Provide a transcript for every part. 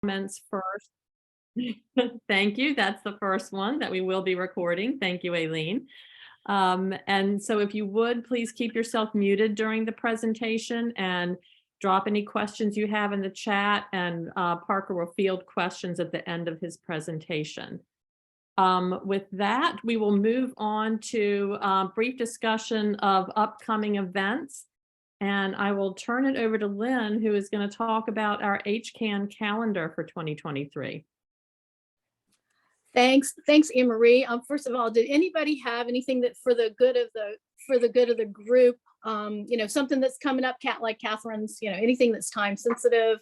comments first. Thank you. That's the first one that we will be recording. Thank you, Aileen. And so if you would, please keep yourself muted during the presentation and drop any questions you have in the chat, and Parker will field questions at the end of his presentation. With that, we will move on to a brief discussion of upcoming events. And I will turn it over to Lynn, who is going to talk about our HCAN calendar for 2023. Thanks, Anne Marie. First of all, did anybody have anything that for the good of the group? Something that's coming up, like Catherine's, anything that's time sensitive,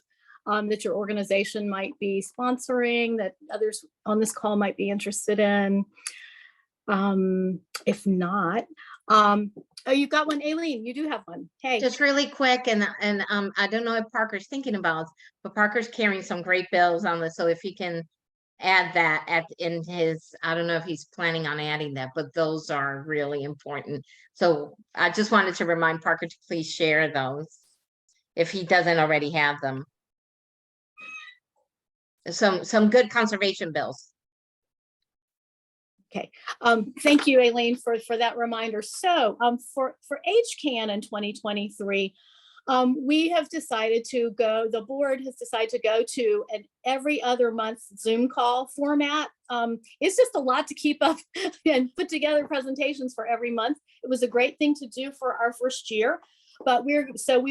that your organization might be sponsoring, that others on this call might be interested in. If not, oh, you've got one, Aileen. You do have one. Hey, just really quick, and I don't know if Parker's thinking about, but Parker's carrying some great bills on this. So if he can add that in his, I don't know if he's planning on adding that, but those are really important. So I just wanted to remind Parker to please share those if he doesn't already have them. Some good conservation bills. Okay, thank you, Aileen, for that reminder. So for HCAN in 2023, we have decided to go, the board has decided to go to an every other month Zoom call format. It's just a lot to keep up and put together presentations for every month. It was a great thing to do for our first year, but we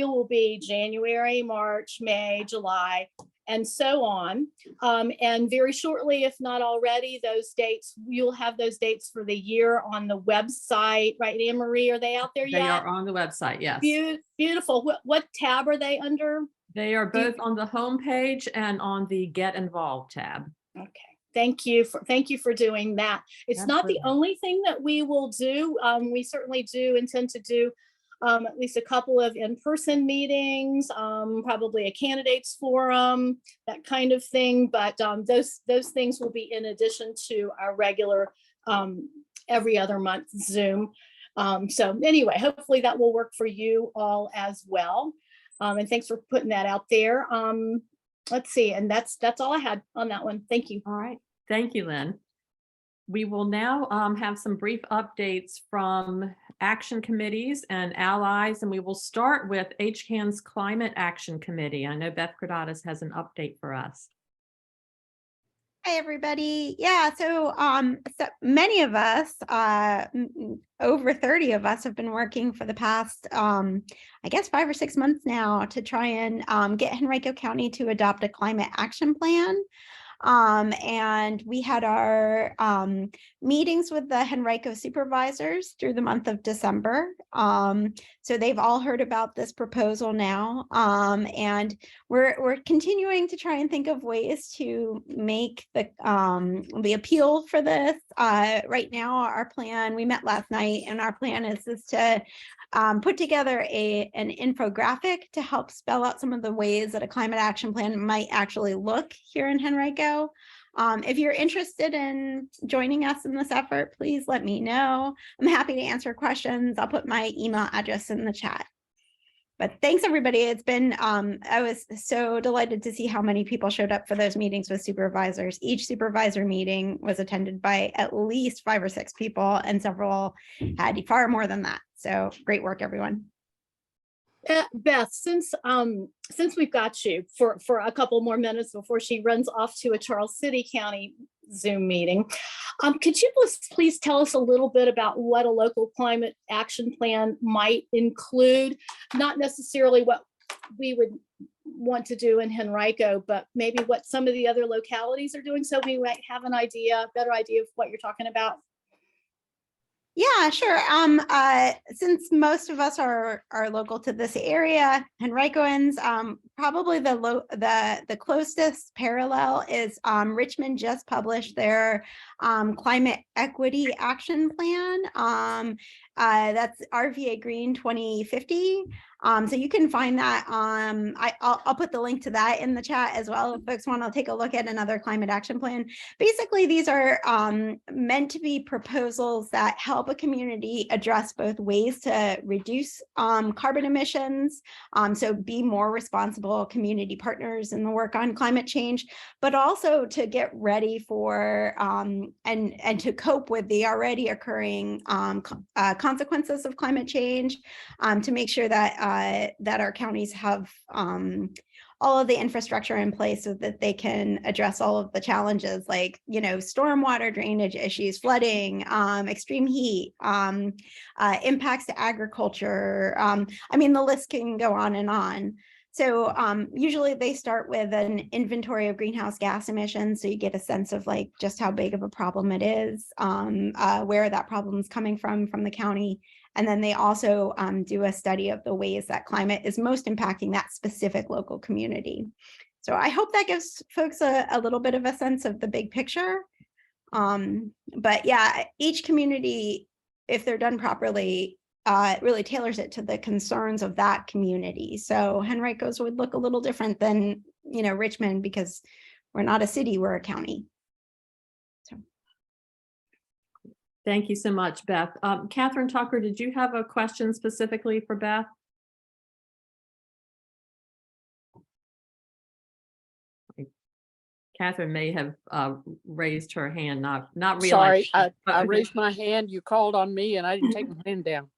will be January, March, May, July, and so on. And very shortly, if not already, those dates, you'll have those dates for the year on the website, right, Anne Marie? Are they out there yet? They are on the website, yes. Beautiful. What tab are they under? They are both on the home page and on the Get Involved tab. Okay. Thank you for doing that. It's Absolutely. Not the only thing that we will do. We certainly do intend to do at least a couple of in-person meetings, probably a candidates forum, that kind of thing. But those things will be in addition to our regular every other month Zoom. So anyway, hopefully that will work for you all as well. And thanks for putting that out there. Let's see, and that's all I had on that one. Thank you. All right, thank you, Lynn. We will now have some brief updates from action committees and allies, and we will start with HCAN's Climate Action Committee. I know Beth Cordatis has an update for us. Hi, everybody. Yeah, so many of us, over 30 of us, have been working for the past, I guess, 5 or 6 months now to try and get Henrico County to adopt a climate action plan. And we had our meetings with the Henrico supervisors through the month of December. So they've all heard about this proposal now. And we're continuing to try and think of ways to make the appeal for this. Right now, our plan, we met last night, and our plan is to put together an infographic to help spell out some of the ways that a climate action plan might actually look here in Henrico. If you're interested in joining us in this effort, please let me know. I'm happy to answer questions. I'll put my email address in the chat. But thanks, everybody. It's been, I was so delighted to see how many people showed up for those meetings with supervisors. Each supervisor meeting was attended by at least 5 or 6 people, and several had far more than that. So great work, everyone. Beth, since we've got you for a couple more minutes before she runs off to a Charles City County Zoom meeting, could you please tell us a little bit about what a local climate action plan might include? Not necessarily what we would want to do in Henrico, but maybe what some of the other localities are doing, so we might have better idea of what you're talking about. Yeah, sure. Since most of us are local to this area, Henricoans, probably the closest parallel is Richmond just published their climate equity action plan. That's RVA Green 2050. So you can find that. I'll put the link to that in the chat as well. If folks want to take a look at another climate action plan. Basically, these are meant to be proposals that help a community address both ways to reduce carbon emissions, so be more responsible community partners in the work on climate change, but also to get ready for and to cope with the already occurring consequences of climate change, to make sure that that our counties have all of the infrastructure in place so that they can address all of the challenges like, you know, stormwater drainage issues, flooding, extreme heat, impacts to agriculture. I mean, the list can go on and on. So usually they start with an inventory of greenhouse gas emissions, so you get a sense of like just how big of a problem it is, where that problem is coming from the county. And then they also do a study of the ways that climate is most impacting that specific local community. So I hope that gives folks a little bit of a sense of the big picture. But yeah, each community, if they're done properly, it really tailors it to the concerns of that community. So Henrico's would look a little different than, you know, Richmond, because we're not a city, we're a county. So. Thank you so much, Beth. Catherine Tucker, did you have a question specifically for Beth? Catherine may have raised her hand, not realizing. Sorry, I raised my hand. You called on me and I didn't take my hand down.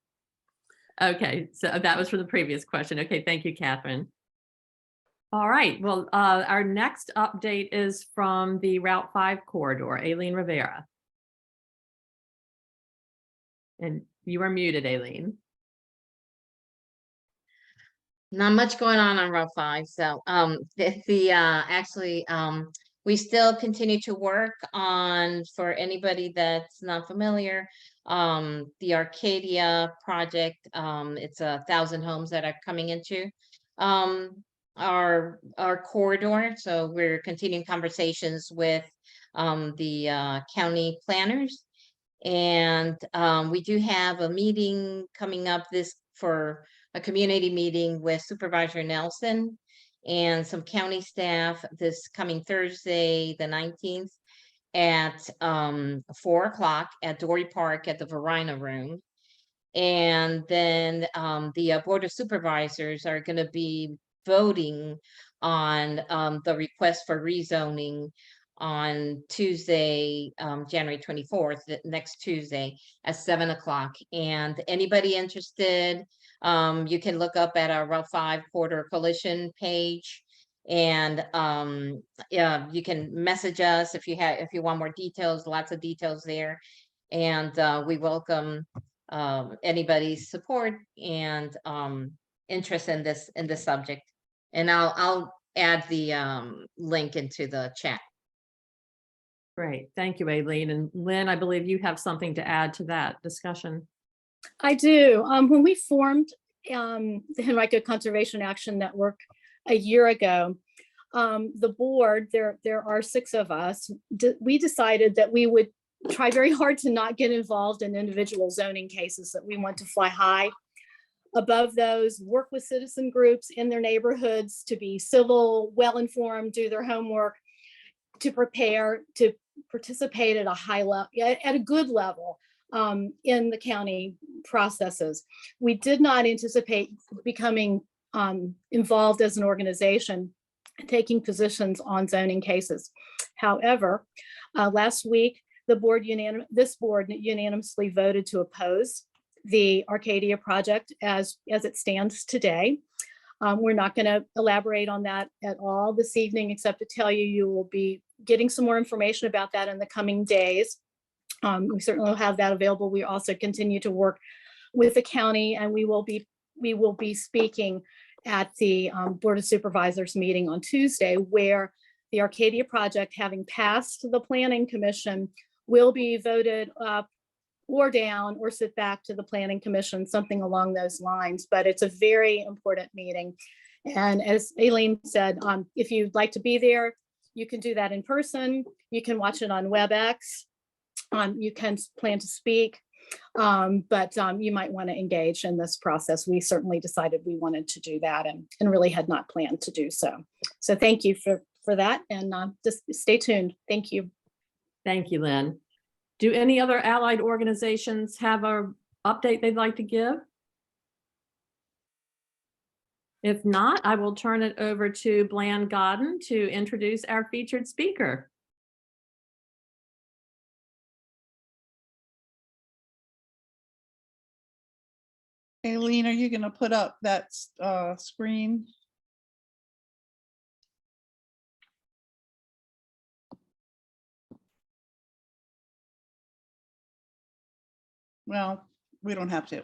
Okay, so that was for the previous question. Okay, thank you, Catherine. All right, well, our next update is from the Route 5 corridor, Aileen Rivera. And you are muted, Aileen. Not much going on Route 5. So actually we still continue to work on, for anybody that's not familiar, the Arcadia project. It's 1,000 homes that are coming into our corridor. So we're continuing conversations with the county planners. And we do have a meeting coming up for a community meeting with Supervisor Nelson and some county staff this coming Thursday, the 19th at 4 o'clock at Dory Park at the Verina Room. And then the Board of Supervisors are going to be voting on the request for rezoning on Tuesday, January 24th, next Tuesday at 7 o'clock. And anybody interested, you can look up at our Route 5 Corridor Coalition page, and yeah, you can message us if you want more details. Lots of details there, and we welcome anybody's support and interest in this subject. And I'll add the link into the chat. Great, thank you, Aileen. And Lynn, I believe you have something to add to that discussion. I do. When we formed the Henrico Conservation Action Network a year ago, the board, there are 6 of us, we decided that we would try very hard to not get involved in individual zoning cases, that we want to fly high above those, work with citizen groups in their neighborhoods to be civil, well-informed, do their homework, to prepare, to participate at a high level, at a good level in the county processes. We did not anticipate becoming involved as an organization, taking positions on zoning cases. However, last week, this board unanimously voted to oppose the Arcadia project as it stands today. We're not going to elaborate on that at all this evening, except to tell you, you will be getting some more information about that in the coming days. We certainly will have that available. We also continue to work with the county, and we will be speaking at the Board of Supervisors meeting on Tuesday, where the Arcadia project, having passed the Planning Commission, will be voted up or down or sit back to the Planning Commission, something along those lines. But it's a very important meeting. And as Aileen said, if you'd like to be there, you can do that in person. You can watch it on WebEx. You can plan to speak. But you might want to engage in this process. We certainly decided we wanted to do that and really had not planned to do so. So thank you for that, and just stay tuned. Thank you. Thank you, Lynn. Do any other allied organizations have an update they'd like to give? If not, I will turn it over to Bland Godden to introduce our featured speaker. Aileen, are you going to put up that screen? Well, we don't have to.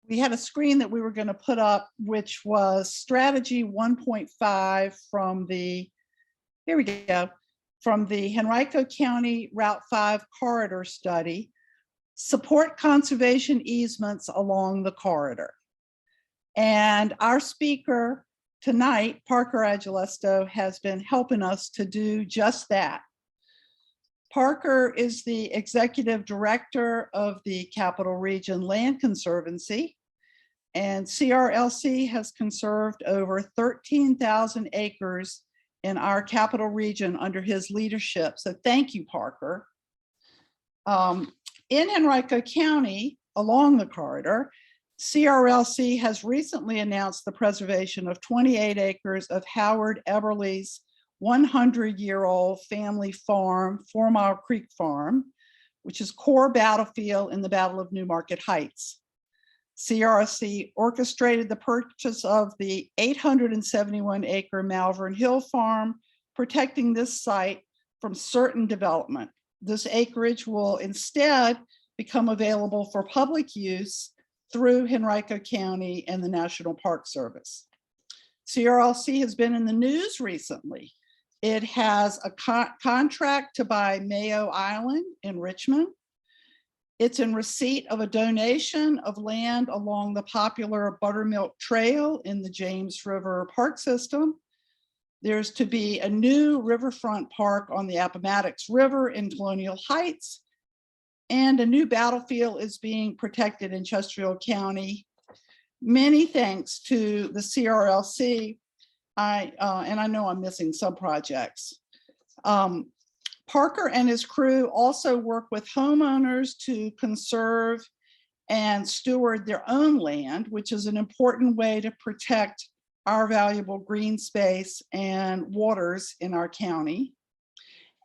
We had a screen that we were going to put up, which was strategy 1.5 from the, here we go, from the Henrico County Route 5 corridor study, support conservation easements along the corridor. And our speaker tonight, Parker Agelasto, has been helping us to do just that. Parker is the executive director of the Capital Region Land Conservancy, and CRLC has conserved over 13,000 acres in our capital region under his leadership. So thank you, Parker. In Henrico County, along the corridor, CRLC has recently announced the preservation of 28 acres of Howard Eberly's 100-year-old family farm, 4 Mile Creek Farm, which is core battlefield in the Battle of Newmarket Heights. CRLC orchestrated the purchase of the 871-acre Malvern Hill Farm, protecting this site from certain development. This acreage will instead become available for public use through Henrico County and the National Park Service. CRLC has been in the news recently. It has a contract to buy Mayo Island in Richmond. It's in receipt of a donation of land along the popular Buttermilk Trail in the James River Park System. There's to be a new riverfront park on the Appomattox River in Colonial Heights, and a new battlefield is being protected in Chesterfield County. Many thanks to the CRLC. And I know I'm missing some projects. Parker and his crew also work with homeowners to conserve and steward their own land, which is an important way to protect our valuable green space and waters in our county.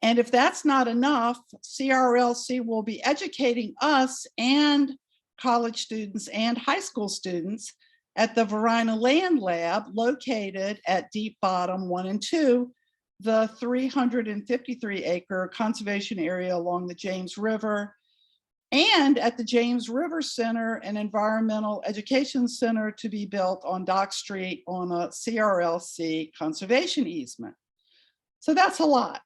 And if that's not enough, CRLC will be educating us and college students and high school students at the Varina Land Lab located at Deep Bottom 1 and 2, the 353-acre conservation area along the James River, and at the James River Center, an environmental education center to be built on Dock Street on a CRLC conservation easement. So that's a lot.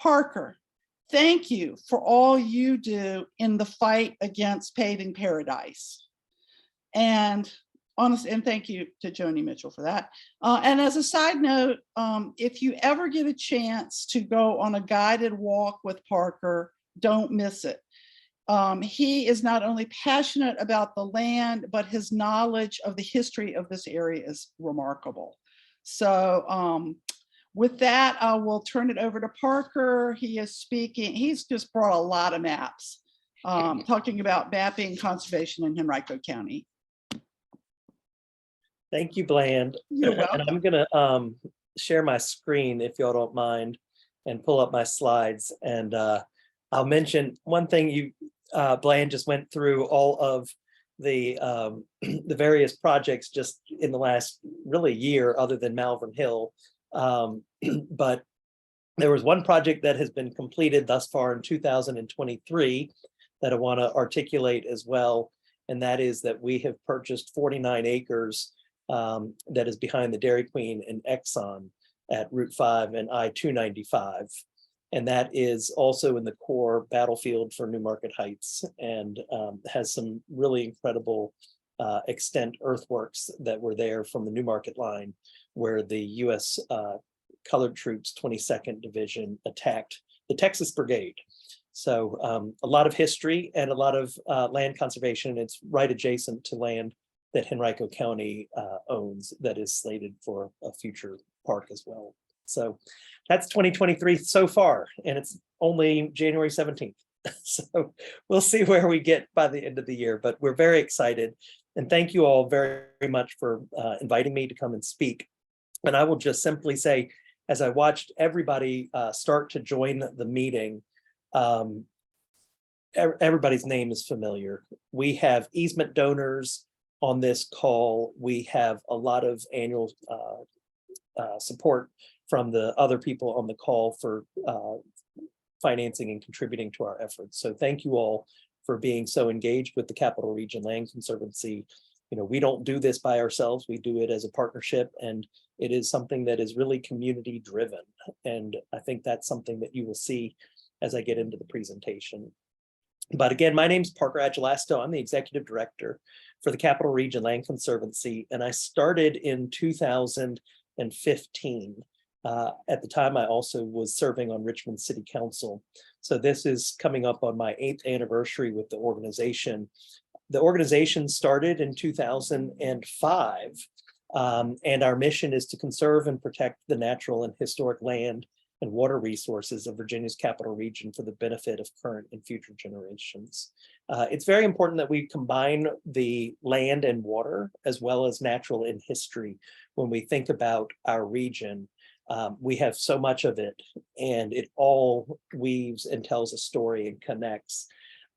Parker, thank you for all you do in the fight against paving paradise. And thank you to Joni Mitchell for that. And as a side note, if you ever get a chance to go on a guided walk with Parker, don't miss it. He is not only passionate about the land, but his knowledge of the history of this area is remarkable. So with that, I will turn it over to Parker. He is speaking. He's just brought a lot of maps, talking about mapping conservation in Henrico County. Thank you, Bland. You're welcome. And I'm gonna share my screen if y'all don't mind and pull up my slides. And I'll mention one thing. Bland just went through all of the various projects just in the last really year, other than Malvern Hill. But there was one project that has been completed thus far in 2023 that I want to articulate as well. And that is that we have purchased 49 acres that is behind the Dairy Queen and Exxon at Route 5 and I-295. And that is also in the core battlefield for Newmarket Heights, and has some really incredible extent earthworks that were there from the Newmarket line, where the US Colored Troops 22nd Division attacked the Texas Brigade. So a lot of history and a lot of land conservation. It's right adjacent to land that Henrico County owns that is slated for a future park as well. So that's 2023 so far, and it's only January 17th. So we'll see where we get by the end of the year, but we're very excited. And thank you all very, very much for inviting me to come and speak. And I will just simply say, as I watched everybody start to join the meeting, everybody's name is familiar. We have easement donors on this call. We have a lot of annual support from the other people on the call for financing and contributing to our efforts. So thank you all for being so engaged with the Capital Region Land Conservancy. You know, we don't do this by ourselves. We do it as a partnership, and it is something that is really community driven. And I think that's something that you will see as I get into the presentation. But again, my name is Parker Agelasto. I'm the executive director for the Capital Region Land Conservancy, and I started in 2015. At the time, I also was serving on Richmond City Council. So this is coming up on my 8th anniversary with the organization. The organization started in 2005, and our mission is to conserve and protect the natural and historic land and water resources of Virginia's Capital Region for the benefit of current and future generations. It's very important that we combine the land and water as well as natural and history when we think about our region. We have so much of it, and it all weaves and tells a story and connects.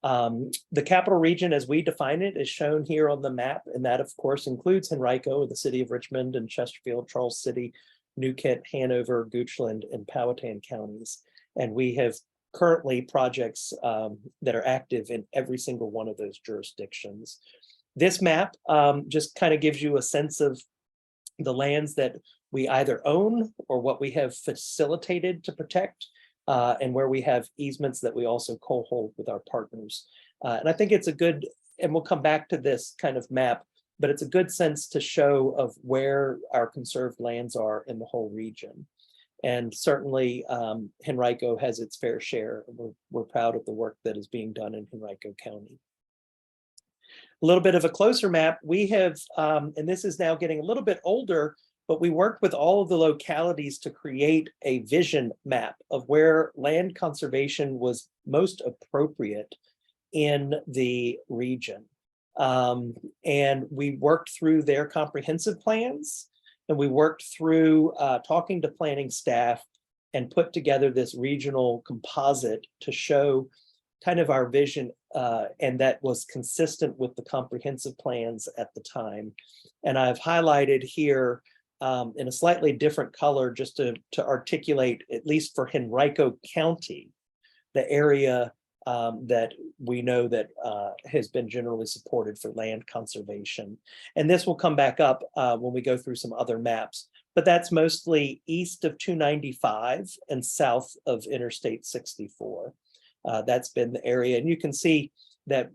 The Capital Region, as we define it, is shown here on the map, and that, of course, includes Henrico, the city of Richmond, and Chesterfield, Charles City, New Kent, Hanover, Goochland, and Powhatan counties. And we have currently projects that are active in every single one of those jurisdictions. This map just kind of gives you a sense of the lands that we either own or what we have facilitated to protect, and where we have easements that we also co-hold with our partners. And I think it's a good, and we'll come back to this kind of map, but it's a good sense to show of where our conserved lands are in the whole region. And certainly Henrico has its fair share. We're proud of the work that is being done in Henrico County. A little bit of a closer map, we have, and this is now getting a little bit older, but we worked with all of the localities to create a vision map of where land conservation was most appropriate in the region. And we worked through their comprehensive plans, and we worked through talking to planning staff and put together this regional composite to show kind of our vision, and that was consistent with the comprehensive plans at the time. And I've highlighted here in a slightly different color just to articulate, at least for Henrico County, the area that we know that has been generally supported for land conservation. And this will come back up when we go through some other maps, but that's mostly east of 295 and south of Interstate 64. That's been the area, and you can see that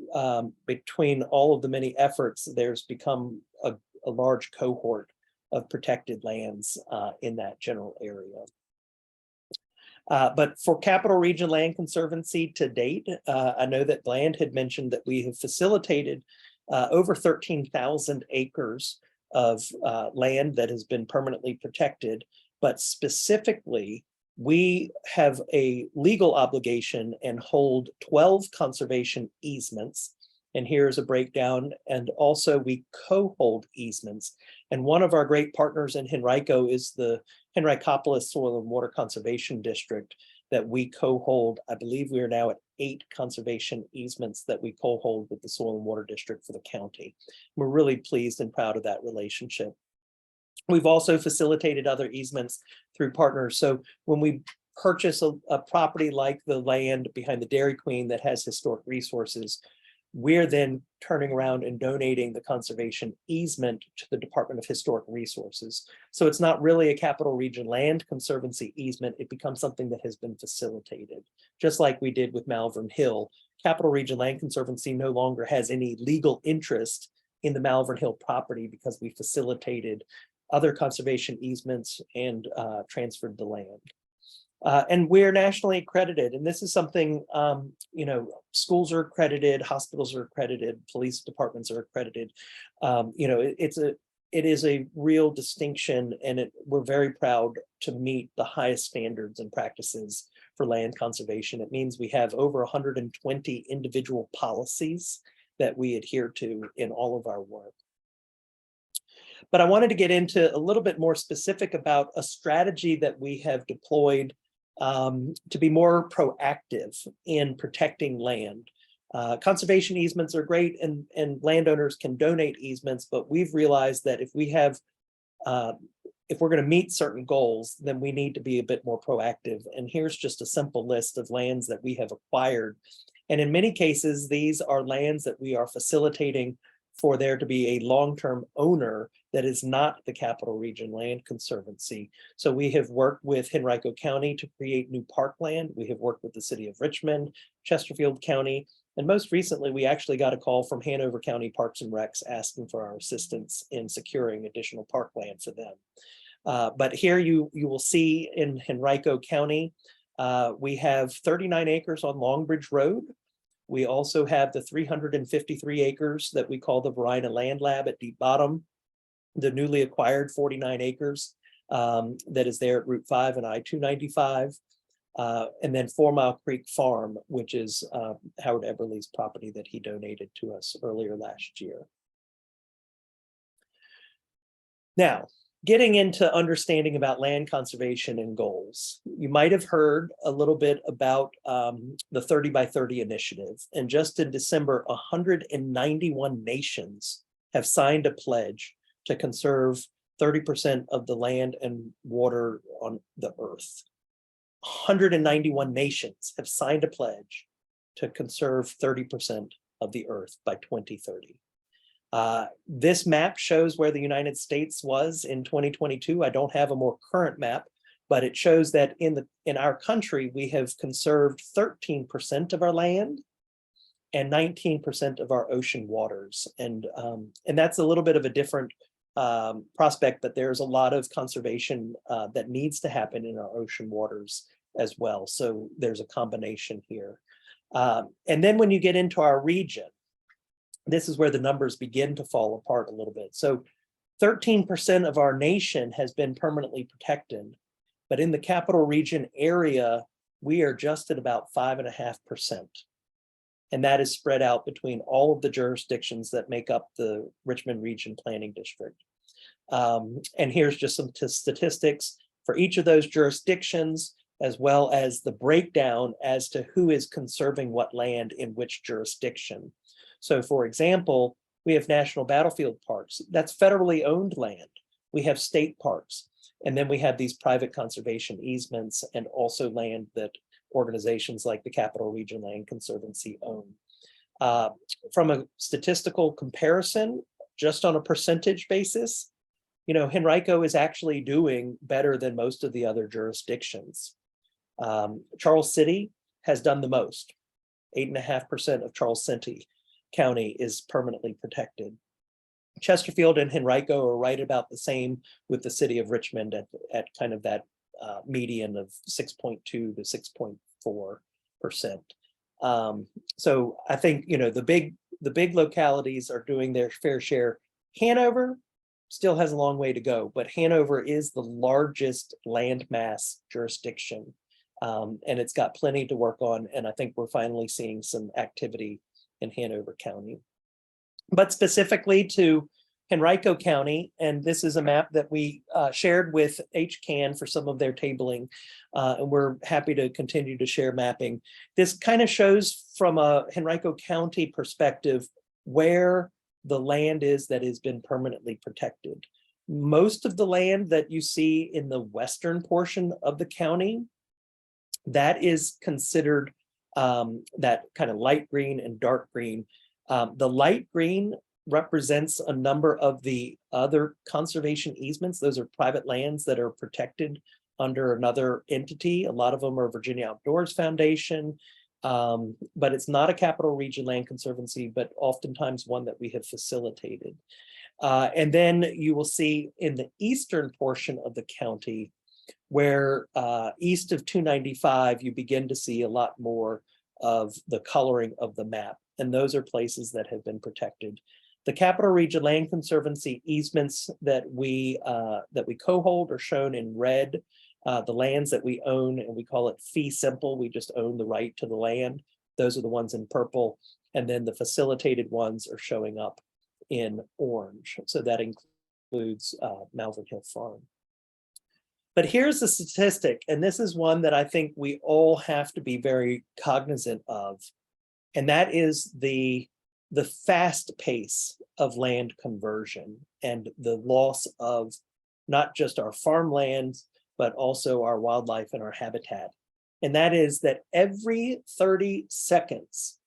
between all of the many efforts, there's become a large cohort of protected lands in that general area. But for Capital Region Land Conservancy to date, I know that Bland had mentioned that we have facilitated over 13,000 acres of land that has been permanently protected, but specifically, we have a legal obligation and hold 12 conservation easements. And here's a breakdown. And also we co-hold easements. And one of our great partners in Henrico is the Henricopolis Soil and Water Conservation District that we co-hold. I believe we are now at 8 conservation easements that we co-hold with the Soil and Water District for the county. We're really pleased and proud of that relationship. We've also facilitated other easements through partners. So when we purchase a property like the land behind the Dairy Queen that has historic resources, we're then turning around and donating the conservation easement to the Department of Historic Resources. So it's not really a Capital Region Land Conservancy easement. It becomes something that has been facilitated, just like we did with Malvern Hill. Capital Region Land Conservancy no longer has any legal interest in the Malvern Hill property because we facilitated other conservation easements, and transferred the land. And we're nationally accredited, and this is something, you know, schools are accredited, hospitals are accredited, police departments are accredited. You know, it is a real distinction, and we're very proud to meet the highest standards and practices for land conservation. It means we have over 120 individual policies that we adhere to in all of our work. But I wanted to get into a little bit more specific about a strategy that we have deployed to be more proactive in protecting land. Conservation easements are great, and landowners can donate easements, but we've realized that if we're going to meet certain goals, then we need to be a bit more proactive. And here's just a simple list of lands that we have acquired. And in many cases, these are lands that we are facilitating for there to be a long-term owner that is not the Capital Region Land Conservancy. So we have worked with Henrico County to create new parkland. We have worked with the city of Richmond, Chesterfield County, and most recently, we actually got a call from Hanover County Parks and Recs asking for our assistance in securing additional parkland for them. But here you will see in Henrico County, we have 39 acres on Longbridge Road. We also have the 353 acres that we call the Verina Land Lab at Deep Bottom, the newly acquired 49 acres that is there at Route 5 and I-295, and then 4 Mile Creek Farm, which is Howard Eberle's property that he donated to us earlier last year. Now, getting into understanding about land conservation and goals, you might have heard a little bit about the 30 by 30 initiative. And just in December, 191 nations have signed a pledge to conserve 30% of the land and water on the earth. 191 nations have signed a pledge to conserve 30% of the earth by 2030. This map shows where the United States was in 2022. I don't have a more current map, but it shows that in our country, we have conserved 13% of our land and 19% of our ocean waters. And that's a little bit of a different prospect, but there's a lot of conservation that needs to happen in our ocean waters as well. So there's a combination here. And then when you get into our region, this is where the numbers begin to fall apart a little bit. So 13% of our nation has been permanently protected, but in the Capital Region area, we are just at about 5.5%. And that is spread out between all of the jurisdictions that make up the Richmond Region Planning District. And here's just some statistics for each of those jurisdictions, as well as the breakdown as to who is conserving what land in which jurisdiction. So for example, we have national battlefield parks. That's federally owned land. We have state parks. And then we have these private conservation easements and also land that organizations like the Capital Region Land Conservancy own. From a statistical comparison, just on a percentage basis, you know, Henrico is actually doing better than most of the other jurisdictions. Charles City has done the most. 8.5% of Charles City County is permanently protected. Chesterfield and Henrico are right about the same with the city of Richmond at kind of that median of 6.2 to 6.4%. So I think, you know, the big localities are doing their fair share. Hanover still has a long way to go, but Hanover is the largest landmass jurisdiction, and it's got plenty to work on. And I think we're finally seeing some activity in Hanover County. But specifically to Henrico County, and this is a map that we shared with HCAN for some of their tabling, and we're happy to continue to share mapping. This kind of shows from a Henrico County perspective where the land is that has been permanently protected. Most of the land that you see in the western portion of the county, that is considered that kind of light green and dark green. The light green represents a number of the other conservation easements. Those are private lands that are protected under another entity. A lot of them are Virginia Outdoors Foundation, but it's not a Capital Region Land Conservancy, but oftentimes one that we have facilitated. And then you will see in the eastern portion of the county, where east of 295, you begin to see a lot more of the coloring of the map. And those are places that have been protected. The Capital Region Land Conservancy easements that we co-hold are shown in red. The lands that we own, and we call it fee simple, we just own the right to the land. Those are the ones in purple. And then the facilitated ones are showing up in orange. So that includes Malvern Hill Farm. But here's the statistic, and this is one that I think we all have to be very cognizant of, and that is the fast pace of land conversion and the loss of not just our farmlands, but also our wildlife and our habitat. And that is that every 30 seconds,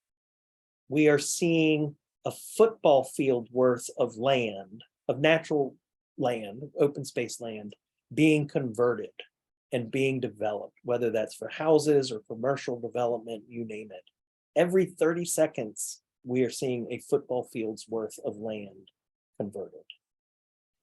we are seeing a football field worth of land, of natural land, open space land, being converted and being developed, whether that's for houses or commercial development, you name it. Every 30 seconds, we are seeing a football field's worth of land converted.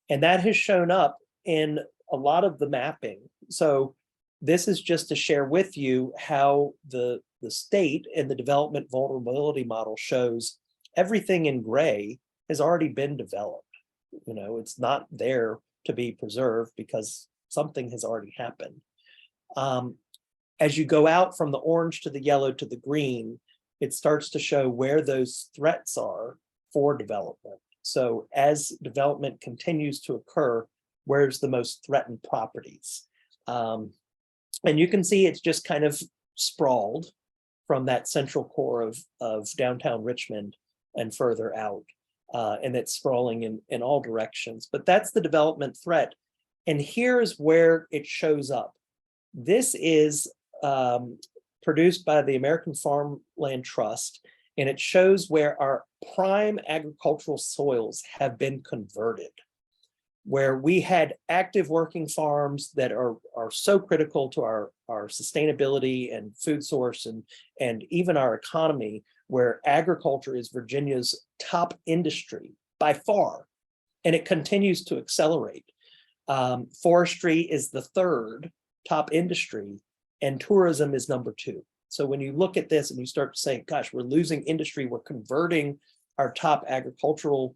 And that has shown up in a lot of the mapping. So this is just to share with you how the state and the development vulnerability model shows everything in gray has already been developed. You know, it's not there to be preserved because something has already happened. As you go out from the orange to the yellow to the green, it starts to show where those threats are for development. So as development continues to occur, where's the most threatened properties? And you can see it's just kind of sprawled from that central core of downtown Richmond and further out. And it's sprawling in all directions, but that's the development threat. And here's where it shows up. This is produced by the American Farmland Trust, and it shows where our prime agricultural soils have been converted, where we had active working farms that are so critical to our sustainability and food source and even our economy, where agriculture is Virginia's top industry by far, and it continues to accelerate. Forestry is the third top industry, and tourism is number 2. So when you look at this and you start to say, gosh, we're losing industry, we're converting our top agricultural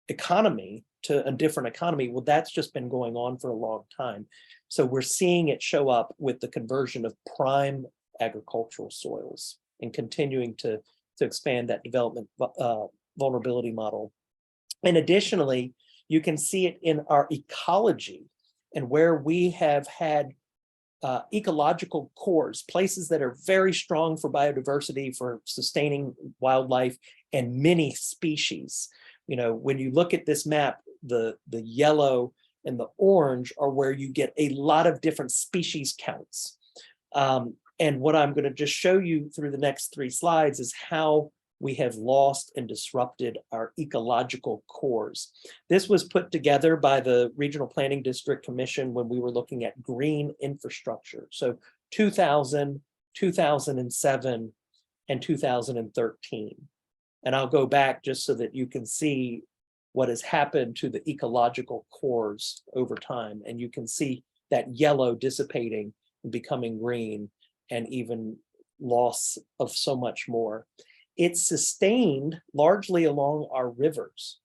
economy to a different economy. Well, that's just been going on for a long time. So we're seeing it show up with the conversion of prime agricultural soils and continuing to expand that development vulnerability model. And additionally, you can see it in our ecology and where we have had ecological cores, places that are very strong for biodiversity, for sustaining wildlife and many species. You know, when you look at this map, the yellow and the orange are where you get a lot of different species counts. And what I'm going to just show you through the next 3 slides is how we have lost and disrupted our ecological cores. This was put together by the Regional Planning District Commission when we were looking at green infrastructure. So 2000, 2007, and 2013. And I'll go back just so that you can see what has happened to the ecological cores over time. And you can see that yellow dissipating and becoming green, and even loss of so much more. It's sustained largely along our rivers,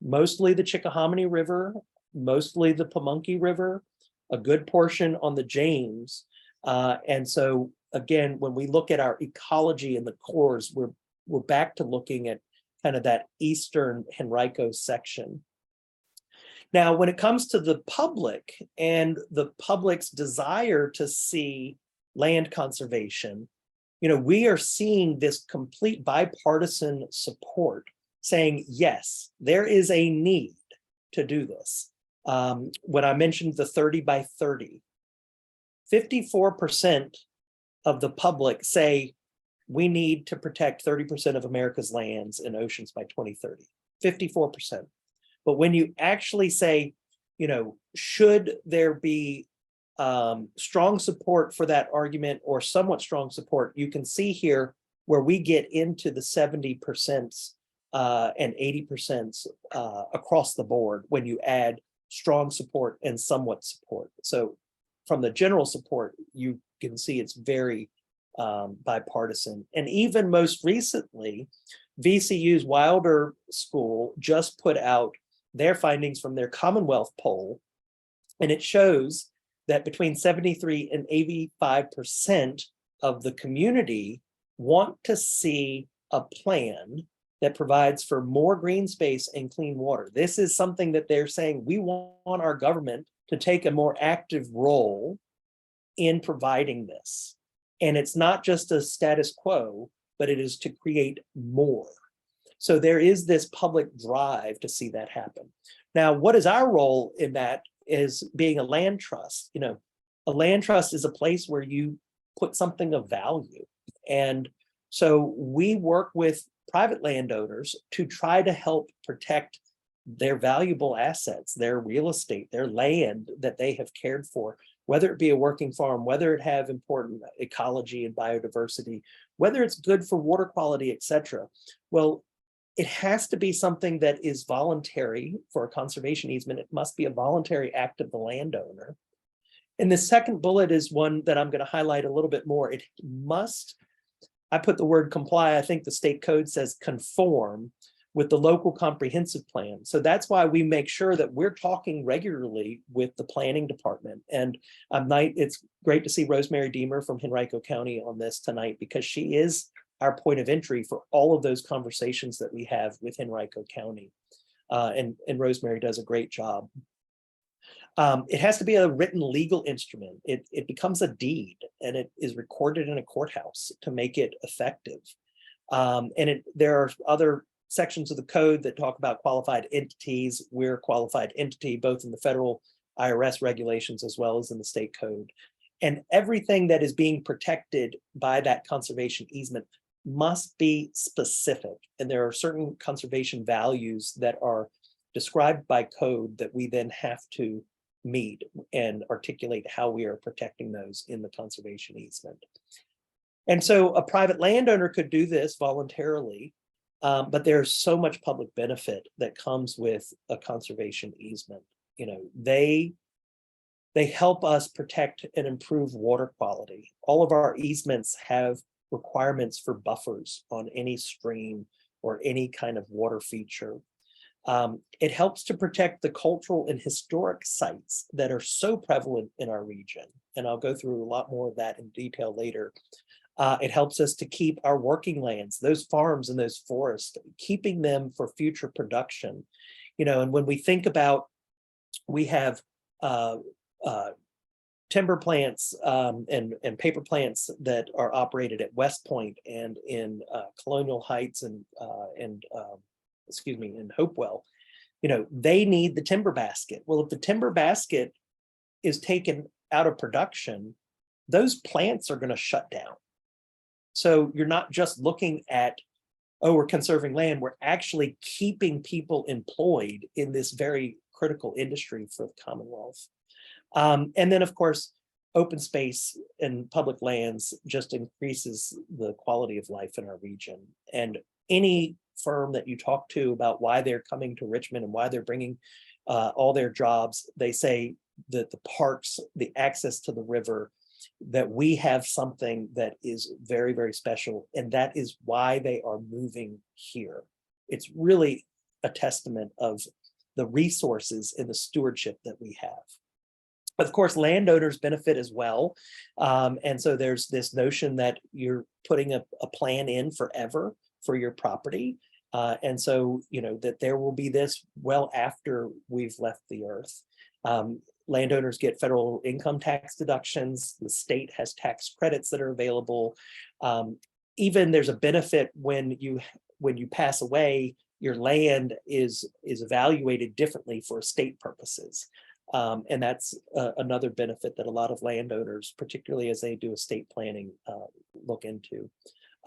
mostly the Chickahominy River, mostly the Pamunkey River, a good portion on the James. And so again, when we look at our ecology and the cores, we're back to looking at kind of that eastern Henrico section. Now, when it comes to the public and the public's desire to see land conservation, you know, we are seeing this complete bipartisan support saying, yes, there is a need to do this. When I mentioned the 30 by 30, 54% of the public say we need to protect 30% of America's lands and oceans by 2030, 54%. But when you actually say, you know, should there be strong support for that argument or somewhat strong support, you can see here where we get into the 70% and 80% across the board when you add strong support and somewhat support. So from the general support, you can see it's very bipartisan. And even most recently, VCU's Wilder School just put out their findings from their Commonwealth poll, and it shows that between 73 and 85% of the community want to see a plan that provides for more green space and clean water. This is something that they're saying we want our government to take a more active role in providing this. And it's not just a status quo, but it is to create more. So there is this public drive to see that happen. Now, what is our role in that is being a land trust? You know, a land trust is a place where you put something of value. And so we work with private landowners to try to help protect their valuable assets, their real estate, their land that they have cared for, whether it be a working farm, whether it have important ecology and biodiversity, whether it's good for water quality, etc. Well, it has to be something that is voluntary for a conservation easement. It must be a voluntary act of the landowner. And the second bullet is one that I'm going to highlight a little bit more. It must, I put the word comply, I think the state code says conform with the local comprehensive plan. So that's why we make sure that we're talking regularly with the planning department. And it's great to see Rosemary Deemer from Henrico County on this tonight, because she is our point of entry for all of those conversations that we have with Henrico County. And Rosemary does a great job. It has to be a written legal instrument. It becomes a deed, and it is recorded in a courthouse to make it effective. There are other sections of the code that talk about qualified entities. We're a qualified entity, both in the federal IRS regulations as well as in the state code. And everything that is being protected by that conservation easement must be specific. And there are certain conservation values that are described by code that we then have to meet and articulate how we are protecting those in the conservation easement. And so a private landowner could do this voluntarily, but there's so much public benefit that comes with a conservation easement. You know, they help us protect and improve water quality. All of our easements have requirements for buffers on any stream or any kind of water feature. It helps to protect the cultural and historic sites that are so prevalent in our region. And I'll go through a lot more of that in detail later. It helps us to keep our working lands, those farms and those forests, keeping them for future production. You know, and when we think about, we have timber plants and paper plants that are operated at West Point and in Colonial Heights and in Hopewell. You know, they need the timber basket. Well, if the timber basket is taken out of production, those plants are going to shut down. So you're not just looking at, oh, we're conserving land, we're actually keeping people employed in this very critical industry for the Commonwealth. And then, of course, open space and public lands just increases the quality of life in our region. And any firm that you talk to about why they're coming to Richmond and why they're bringing all their jobs, they say that the parks, the access to the river, that we have something that is very, very special. And that is why they are moving here. It's really a testament of the resources and the stewardship that we have. Of course, landowners benefit as well. And so there's this notion that you're putting a plan in forever for your property. And so, you know, that there will be this well after we've left the earth. Landowners get federal income tax deductions. The state has tax credits that are available. Even there's a benefit when you pass away, your land is evaluated differently for estate purposes. And that's another benefit that a lot of landowners, particularly as they do estate planning, look into.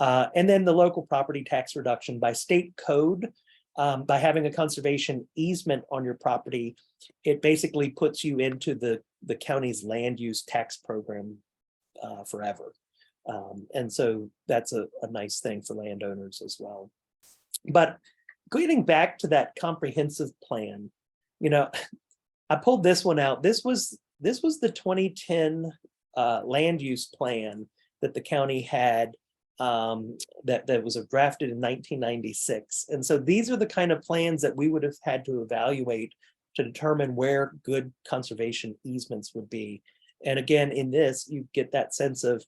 And then the local property tax reduction by state code, by having a conservation easement on your property, it basically puts you into the county's land use tax program forever. And so that's a nice thing for landowners as well. But getting back to that comprehensive plan, you know, I pulled this one out. This was the 2010 land use plan that the county had, that was drafted in 1996. And so these are the kind of plans that we would have had to evaluate to determine where good conservation easements would be. And again, in this, you get that sense of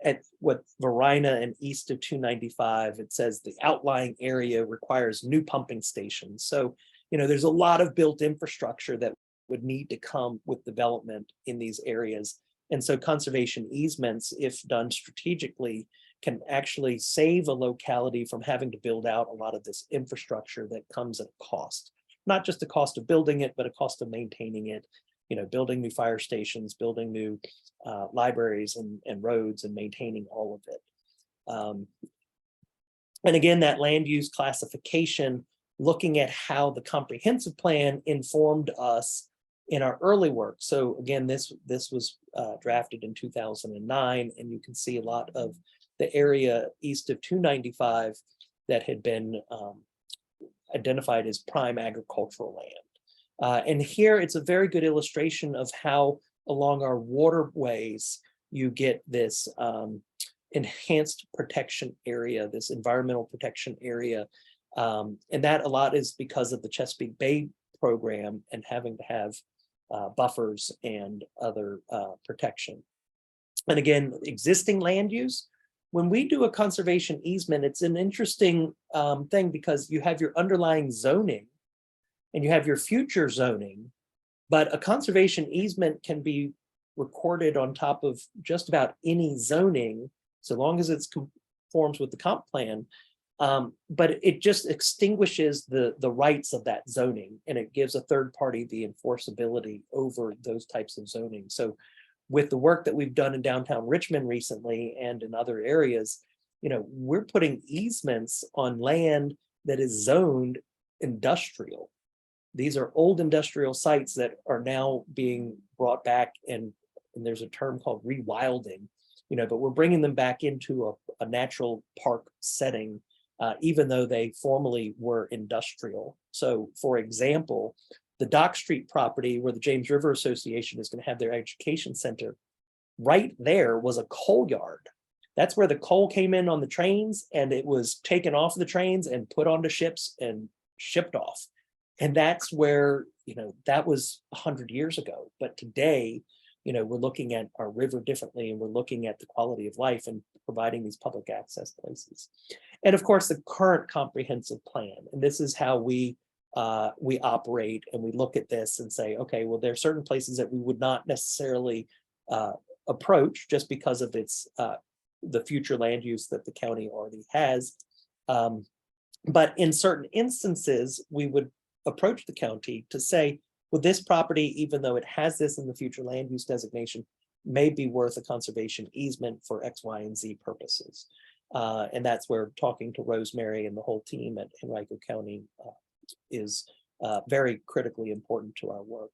at what Varina and east of 295, it says the outlying area requires new pumping stations. So, you know, there's a lot of built infrastructure that would need to come with development in these areas. And so conservation easements, if done strategically, can actually save a locality from having to build out a lot of this infrastructure that comes at a cost. Not just the cost of building it, but a cost of maintaining it, you know, building new fire stations, building new libraries and roads and maintaining all of it. And again, that land use classification, looking at how the comprehensive plan informed us in our early work. So again, this was drafted in 2009, and you can see a lot of the area east of 295 that had been identified as prime agricultural land. And here it's a very good illustration of how along our waterways you get this enhanced protection area, this environmental protection area. And that a lot is because of the Chesapeake Bay program and having to have buffers and other protection. And again, existing land use, when we do a conservation easement, it's an interesting thing because you have your underlying zoning and you have your future zoning, but a conservation easement can be recorded on top of just about any zoning, so long as it conforms with the comp plan. But it just extinguishes the rights of that zoning, and it gives a third party the enforceability over those types of zoning. So with the work that we've done in downtown Richmond recently and in other areas, you know, we're putting easements on land that is zoned industrial. These are old industrial sites that are now being brought back, and there's a term called rewilding, you know, but we're bringing them back into a natural park setting, even though they formerly were industrial. So for example, the Dock Street property where the James River Association is going to have their education center, right there was a coal yard. That's where the coal came in on the trains, and it was taken off the trains and put onto ships and shipped off. And that's where, you know, that was 100 years ago. But today, you know, we're looking at our river differently, and we're looking at the quality of life and providing these public access places. And of course, the current comprehensive plan. And this is how we operate, and we look at this and say, okay, well, there are certain places that we would not necessarily approach just because of its the future land use that the county already has. But in certain instances, we would approach the county to say, well, this property, even though it has this in the future land use designation, may be worth a conservation easement for X, Y, and Z purposes. And that's where talking to Rosemary and the whole team at Henrico County is very critically important to our work.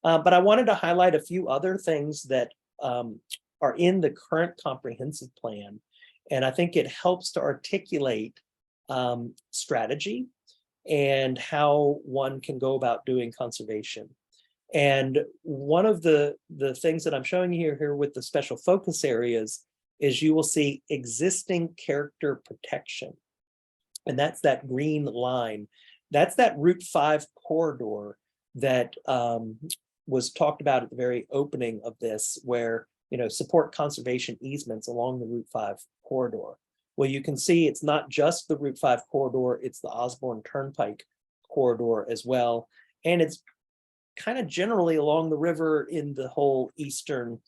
But I wanted to highlight a few other things that are in the current comprehensive plan. And I think it helps to articulate strategy and how one can go about doing conservation. And one of the things that I'm showing you here with the special focus areas is you will see existing character protection. And that's that green line. That's that Route 5 corridor that was talked about at the very opening of this, where, you know, support conservation easements along the Route 5 corridor. Well, you can see it's not just the Route 5 corridor, it's the Osborne Turnpike corridor as well. And it's kind of generally along the river in the whole eastern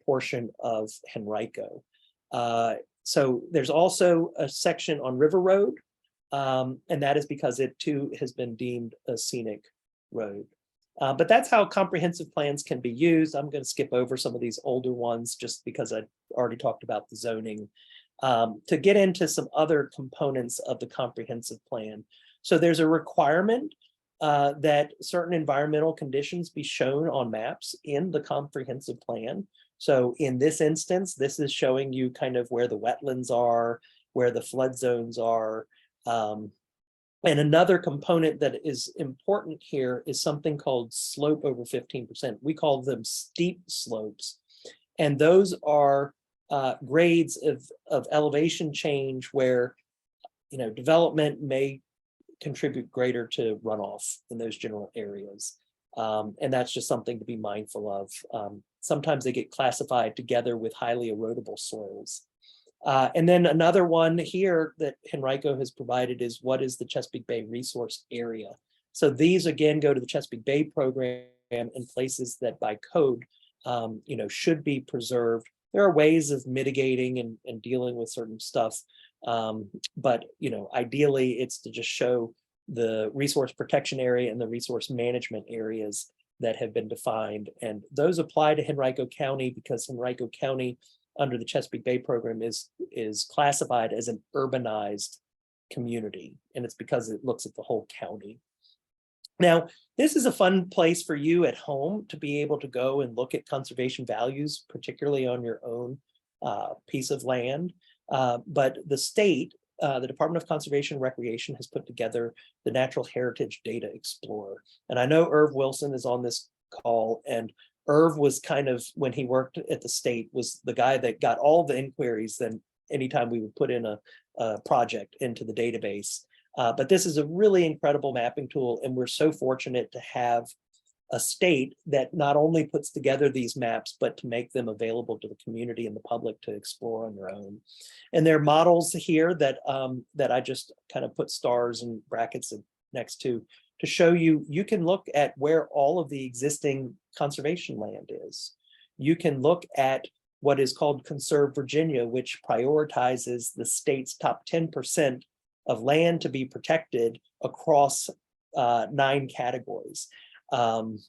portion of Henrico. So there's also a section on River Road, and that is because it too has been deemed a scenic road. But that's how comprehensive plans can be used. I'm going to skip over some of these older ones just because I already talked about the zoning. To get into some other components of the comprehensive plan. So there's a requirement that certain environmental conditions be shown on maps in the comprehensive plan. So in this instance, this is showing you kind of where the wetlands are, where the flood zones are, And another component that is important here is something called slope over 15%. We call them steep slopes. And those are grades of elevation change where, you know, development may contribute greater to runoff in those general areas. And that's just something to be mindful of. Sometimes they get classified together with highly erodible soils. And then another one here that Henrico has provided is what is the Chesapeake Bay resource area? So these again go to the Chesapeake Bay program and places that by code, you know, should be preserved. There are ways of mitigating and dealing with certain stuff. But, you know, ideally it's to just show the resource protection area and the resource management areas that have been defined. And those apply to Henrico County because Henrico County under the Chesapeake Bay program is classified as an urbanized community. And it's because it looks at the whole county. Now, this is a fun place for you at home to be able to go and look at conservation values, particularly on your own piece of land. But the state, the Department of Conservation and Recreation has put together the Natural Heritage Data Explorer. And I know Irv Wilson is on this call, and Irv was kind of, when he worked at the state, was the guy that got all the inquiries then anytime we would put in a project into the database. But this is a really incredible mapping tool, and we're so fortunate to have a state that not only puts together these maps, but to make them available to the community and the public to explore on their own. And there are models here that that I just kind of put stars and brackets next to show you, you can look at where all of the existing conservation land is. You can look at what is called Conserve Virginia, which prioritizes the state's top 10% of land to be protected across 9 categories. And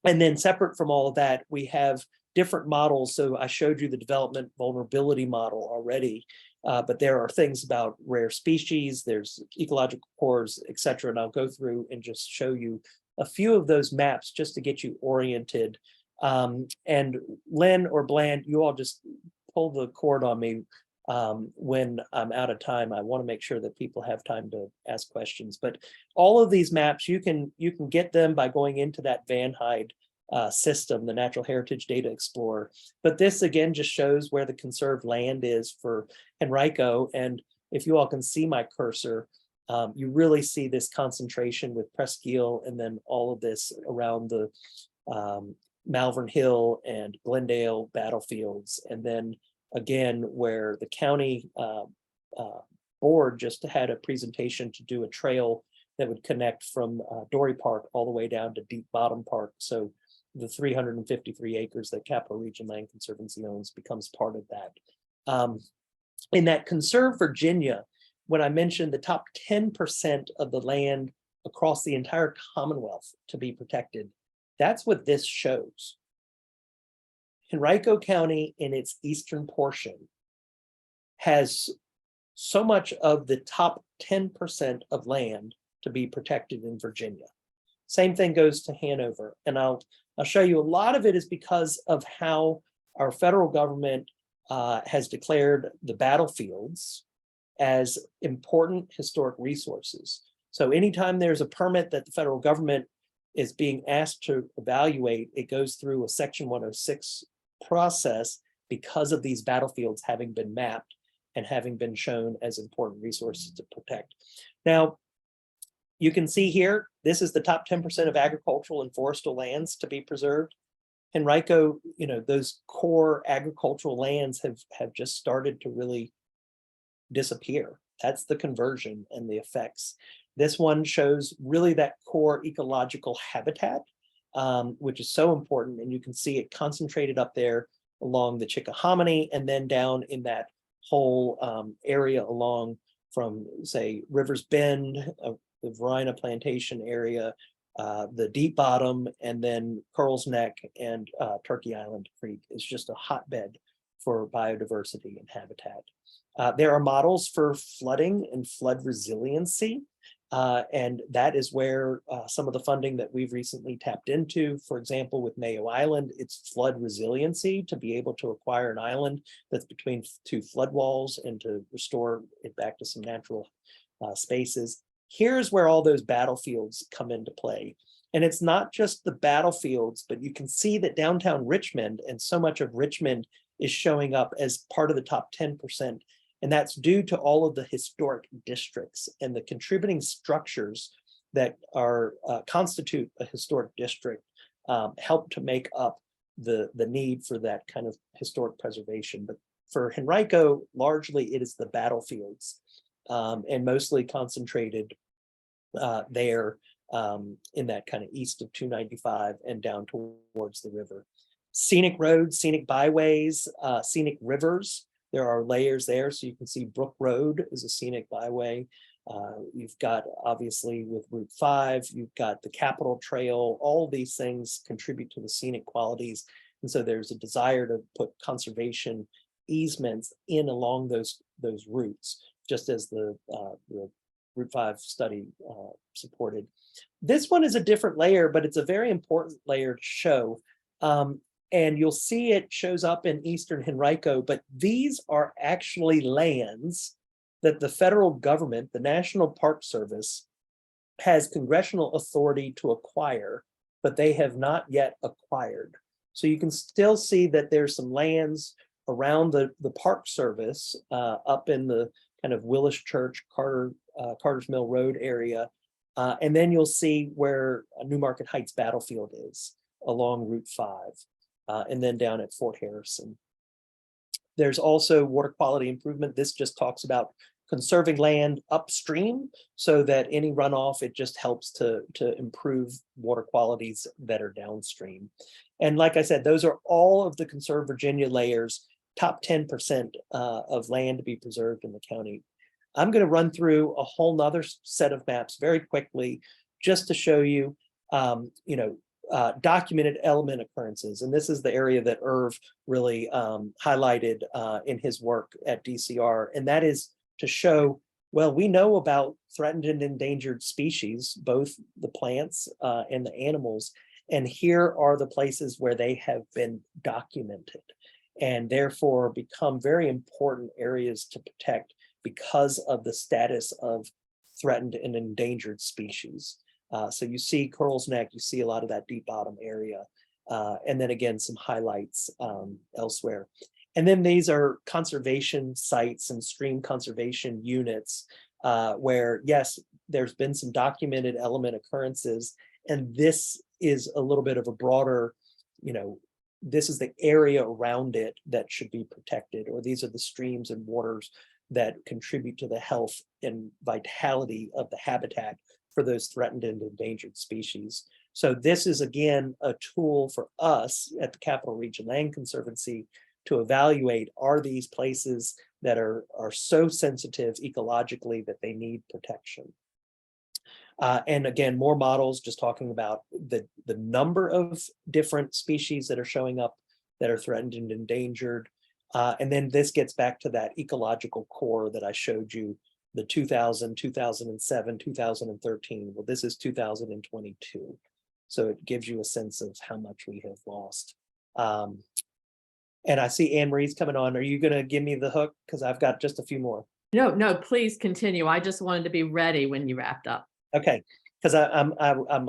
then separate from all of that, we have different models. So I showed you the development vulnerability model already, but there are things about rare species, there's ecological cores, et cetera. And I'll go through and just show you a few of those maps just to get you oriented. And Lynn or Bland, you all just pull the cord on me when I'm out of time. I want to make sure that people have time to ask questions. But all of these maps, you can get them by going into that Van Hyde system, the Natural Heritage Data Explorer. But this again just shows where the conserved land is for Henrico. And if you all can see my cursor, you really see this concentration with Presqu'île and then all of this around the Malvern Hill and Glendale battlefields. And then again, where the county board just had a presentation to do a trail that would connect from Dory Park all the way down to Deep Bottom Park. So the 353 acres that Capital Region Land Conservancy owns becomes part of that. In that Conserve Virginia, when I mentioned the top 10% of the land across the entire Commonwealth to be protected, that's what this shows. Henrico County in its eastern portion has so much of the top 10% of land to be protected in Virginia. Same thing goes to Hanover. And I'll show you a lot of it is because of how our federal government has declared the battlefields as important historic resources. So anytime there's a permit that the federal government is being asked to evaluate, it goes through a Section 106 process because of these battlefields having been mapped and having been shown as important resources to protect. Now, you can see here, this is the top 10% of agricultural and forestal lands to be preserved. Henrico, you know, those core agricultural lands have just started to really disappear. That's the conversion and the effects. This one shows really that core ecological habitat, which is so important. And you can see it concentrated up there along the Chickahominy and then down in that whole area along from, say, Rivers Bend, the Verina Plantation area, the Deep Bottom, and then Curls Neck and Turkey Island Creek is just a hotbed for biodiversity and habitat. There are models for flooding and flood resiliency. And that is where some of the funding that we've recently tapped into, for example, with Mayo Island, it's flood resiliency to be able to acquire an island that's between 2 flood walls and to restore it back to some natural spaces. here's where all those battlefields come into play. And it's not just the battlefields, but you can see that downtown Richmond and so much of Richmond is showing up as part of the top 10%. And that's due to all of the historic districts and the contributing structures that are constitute a historic district help to make up the need for that kind of historic preservation. But for Henrico, largely it is the battlefields and mostly concentrated there in that kind of east of 295 and down towards the river. Scenic roads, scenic byways, scenic rivers. There are layers there. So you can see Brook Road is a scenic byway. You've got, obviously, with Route 5, you've got the Capital Trail. All these things contribute to the scenic qualities. And so there's a desire to put conservation easements in along those routes, just as the Route 5 study supported. This one is a different layer, but it's a very important layer to show. And you'll see it shows up in Eastern Henrico, but these are actually lands that the federal government, the National Park Service, has congressional authority to acquire, but they have not yet acquired. So you can still see that there's some lands around the Park Service up in the kind of Willis Church, Carter's Mill Road area. And then you'll see where Newmarket Heights Battlefield is along Route 5. And then down at Fort Harrison. There's also water quality improvement. This just talks about conserving land upstream so that any runoff, it just helps to improve water qualities that are downstream. And like I said, those are all of the Conserve Virginia layers, top 10% of land to be preserved in the county. I'm going to run through a whole nother set of maps very quickly just to show you, documented element occurrences. And this is the area that Irv really highlighted in his work at DCR. And that is to show, well, we know about threatened and endangered species, both the plants and the animals. And here are the places where they have been documented and therefore become very important areas to protect because of the status of threatened and endangered species. So you see Curl's Neck, you see a lot of that deep bottom area. And then again, some highlights elsewhere. And then these are conservation sites and stream conservation units where, yes, there's been some documented element occurrences. And this is a little bit of a broader, this is the area around it that should be protected, or these are the streams and waters that contribute to the health and vitality of the habitat for those threatened and endangered species. So this is, again, a tool for us at the Capital Region Land Conservancy to evaluate, are these places that are so sensitive ecologically that they need protection? And again, more models just talking about the number of different species that are showing up that are threatened and endangered. And then this gets back to that ecological core that I showed you, the 2000, 2007, 2013. Well, this is 2022. So it gives you a sense of how much we have lost. And I see Anne Marie's coming on. Are you going to give me the hook? Because I've got just a few more. No, please continue. I just wanted to be ready when you wrapped up. Okay, because I'm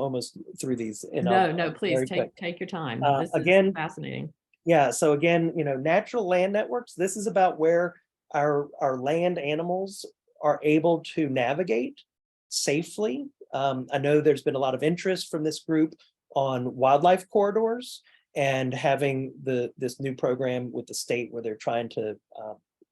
almost through these. And No, please take your time. This again, is fascinating. Yeah, so again, natural land networks, this is about where our land animals are able to navigate safely. I know there's been a lot of interest from this group on wildlife corridors and having this new program with the state where they're trying to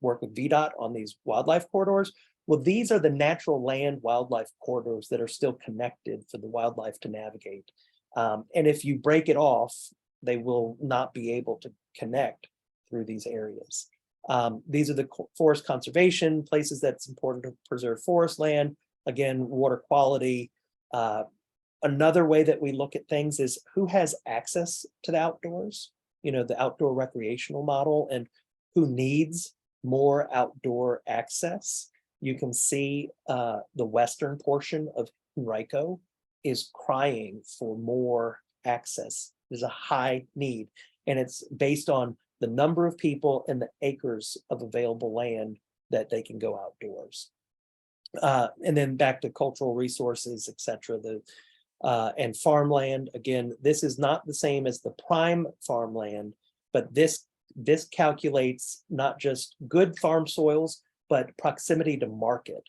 work with VDOT on these wildlife corridors. Well, these are the natural land wildlife corridors that are still connected for the wildlife to navigate. And if you break it off, they will not be able to connect through these areas. These are the forest conservation places that's important to preserve forest land. Again, water quality. Another way that we look at things is who has access to the outdoors, the outdoor recreational model, and who needs more outdoor access. You can see the western portion of Henrico is crying for more access. There's a high need, and it's based on the number of people and the acres of available land that they can go outdoors. And then back to cultural resources, et cetera, and farmland. Again, this is not the same as the prime farmland, but this calculates not just good farm soils, but proximity to market.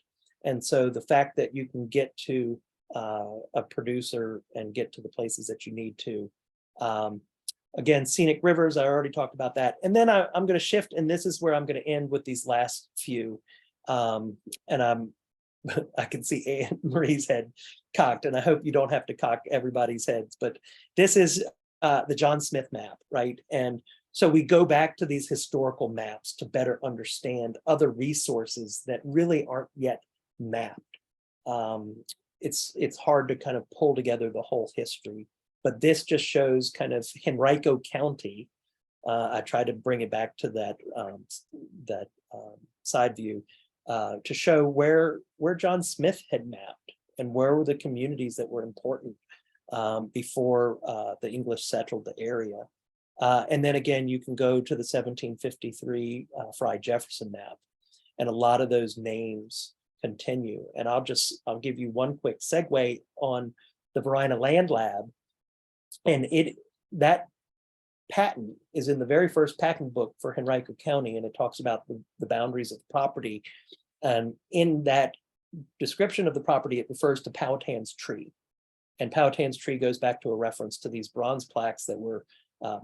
And so the fact that you can get to a producer and get to the places that you need to. Again, scenic rivers, I already talked about that. And then I'm going to shift, and this is where I'm going to end with these last few. And I can see Anne Marie's head cocked, and I hope you don't have to cock everybody's heads, but this is the John Smith map, right? And so we go back to these historical maps to better understand other resources that really aren't yet mapped. It's hard to kind of pull together the whole history, but this just shows kind of Henrico County. I tried to bring it back to that side view to show where John Smith had mapped and where were the communities that were important before the English settled the area. And then again, you can go to the 1753 Fry Jefferson map, and a lot of those names continue. And I'll give you one quick segue on the Varina Land Lab. And that patent is in the very first patent book for Henrico County, and it talks about the boundaries of the property. And in that description of the property, it refers to Powhatan's tree. And Powhatan's tree goes back to a reference to these bronze plaques that were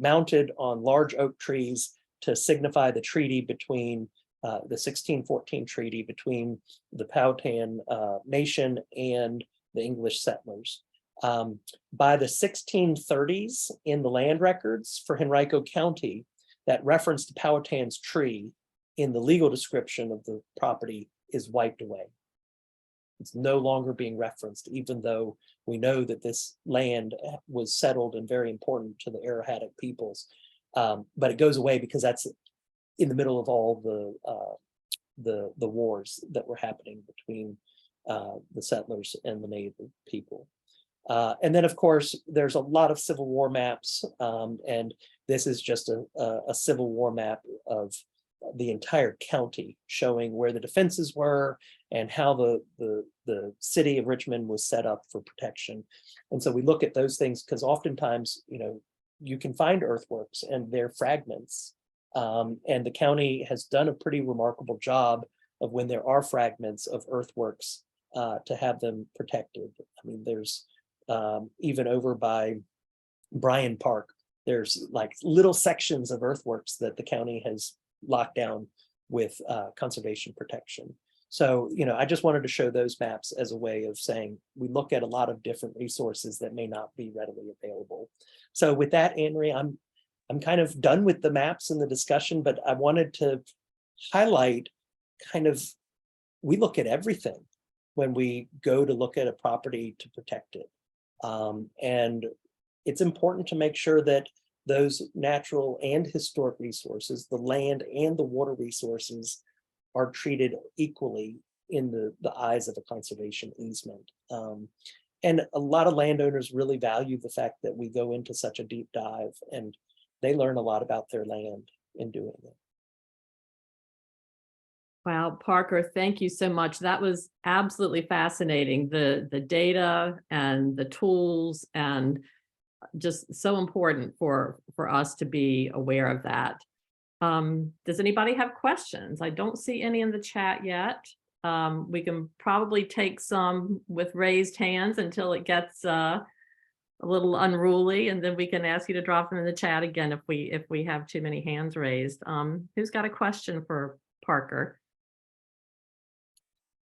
mounted on large oak trees to signify the treaty between the 1614 treaty between the Powhatan nation and the English settlers. By the 1630s, in the land records for Henrico County, that reference to Powhatan's tree in the legal description of the property is wiped away. It's no longer being referenced, even though we know that this land was settled and very important to the Arahatic peoples. But it goes away because that's in the middle of all the wars that were happening between the settlers and the native people. And then, of course, there's a lot of Civil War maps, and this is just a Civil War map of the entire county, showing where the defenses were and how the city of Richmond was set up for protection. And so we look at those things because oftentimes, you can find earthworks and they're fragments. And the county has done a pretty remarkable job of, when there are fragments of earthworks, to have them protected. I mean, there's even over by Bryan Park, there's like little sections of earthworks that the county has locked down with conservation protection. So, I just wanted to show those maps as a way of saying we look at a lot of different resources that may not be readily available. So with that, Anne Marie, I'm kind of done with the maps and the discussion, but I wanted to highlight we look at everything when we go to look at a property to protect it. And it's important to make sure that those natural and historic resources, the land and the water resources, are treated equally in the eyes of a conservation easement. And a lot of landowners really value the fact that we go into such a deep dive, and they learn a lot about their land in doing it. Wow, Parker, thank you so much. That was absolutely fascinating. The data and the tools, and just so important for us to be aware of that. Does anybody have questions? I don't see any in the chat yet. We can probably take some with raised hands until it gets a little unruly, and then we can ask you to drop them in the chat again if we have too many hands raised. Who's got a question for Parker?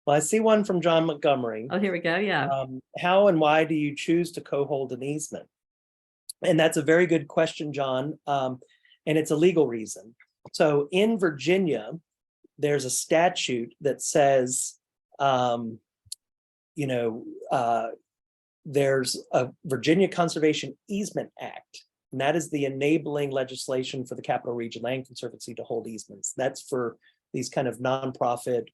Well, I see one from John Montgomery. Oh, here we go. Yeah. How and why do you choose to co-hold an easement? And that's a very good question, John. And it's a legal reason. So in Virginia, there's a statute that says, there's a Virginia Conservation Easement Act, and that is the enabling legislation for the Capital Region Land Conservancy to hold easements. That's for these kind of nonprofit,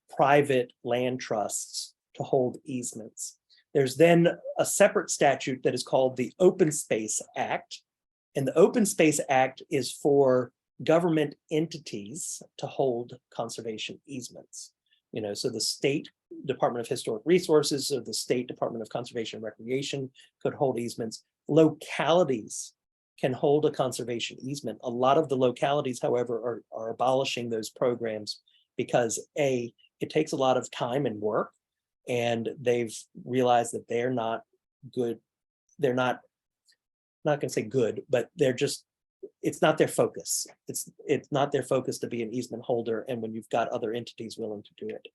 private land trusts to hold easements. There's then a separate statute that is called the Open Space Act. And the Open Space Act is for government entities to hold conservation easements. So the State Department of Historic Resources or the State Department of Conservation and Recreation could hold easements. Localities can hold a conservation easement. A lot of the localities, however, are abolishing those programs because A, it takes a lot of time and work, and they've realized that they're not good. They're not going to say good, but they're just, it's not their focus. It's not their focus to be an easement holder, and when you've got other entities willing to do it.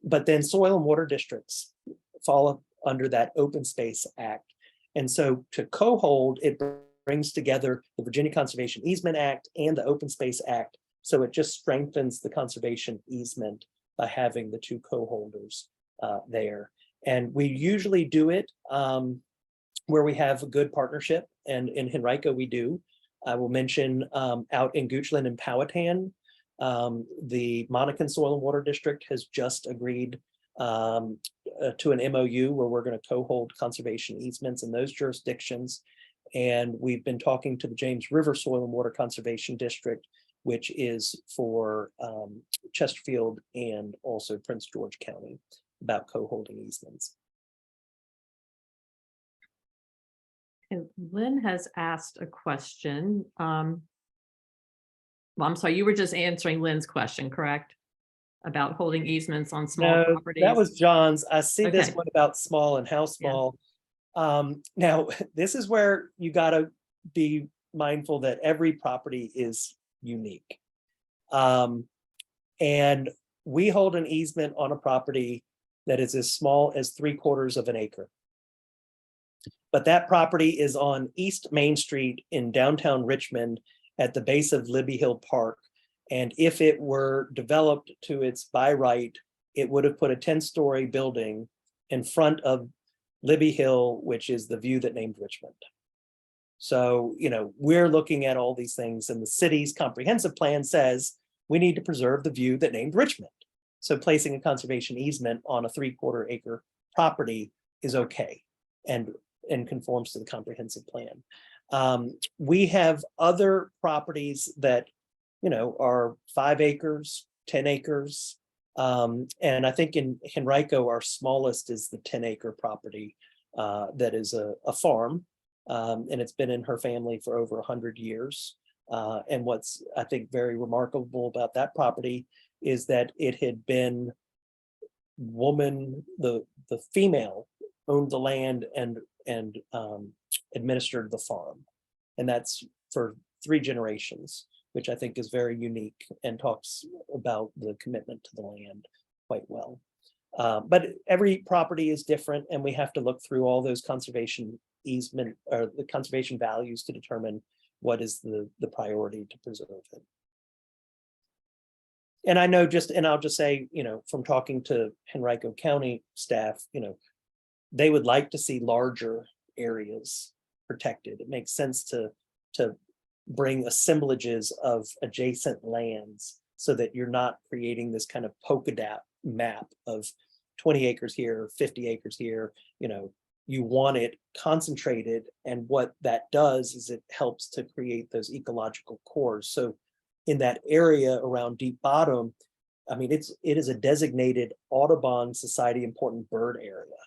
But then soil and water districts fall under that Open Space Act. And so to co-hold, it brings together the Virginia Conservation Easement Act and the Open Space Act. So it just strengthens the conservation easement by having the two co-holders there. And we usually do it where we have a good partnership, and in Henrico we do. I will mention out in Goochland and Powhatan, the Monacan Soil and Water District has just agreed to an MOU where we're going to co-hold conservation easements in those jurisdictions. And we've been talking to the James River Soil and Water Conservation District, which is for Chesterfield and also Prince George County, about co-holding easements. And Lynn has asked a question. Well, I'm sorry, you were just answering Lynn's question, correct? About holding easements on small No, properties. that was John's. I see this Okay. one about small and how small. Now, this is where you got to be mindful that every property is unique. And we hold an easement on a property that is as small as 3/4 of an acre. But that property is on East Main Street in downtown Richmond at the base of Libby Hill Park. And if it were developed to its by right, it would have put a 10-story building in front of Libby Hill, which is the view that named Richmond. So, we're looking at all these things, and the city's comprehensive plan says we need to preserve the view that named Richmond. So placing a conservation easement on a 3/4 acre property is okay and conforms to the comprehensive plan. We have other properties that, are 5 acres, 10 acres. And I think in Henrico, our smallest is the 10-acre property that is a farm. And it's been in her family for over 100 years. And what's, I think, very remarkable about that property is that it had been the female owned the land and administered the farm. And that's for 3 generations, which I think is very unique and talks about the commitment to the land quite well. But every property is different, and we have to look through all those conservation easement or the conservation values to determine what is the priority to preserve it. And I know and I'll just say, from talking to Henrico County staff, they would like to see larger areas protected. It makes sense to bring assemblages of adjacent lands so that you're not creating this kind of polka dot map of 20 acres here, 50 acres here. You want it concentrated, and what that does is it helps to create those ecological cores. So in that area around Deep Bottom, I mean, it is a designated Audubon Society important bird area,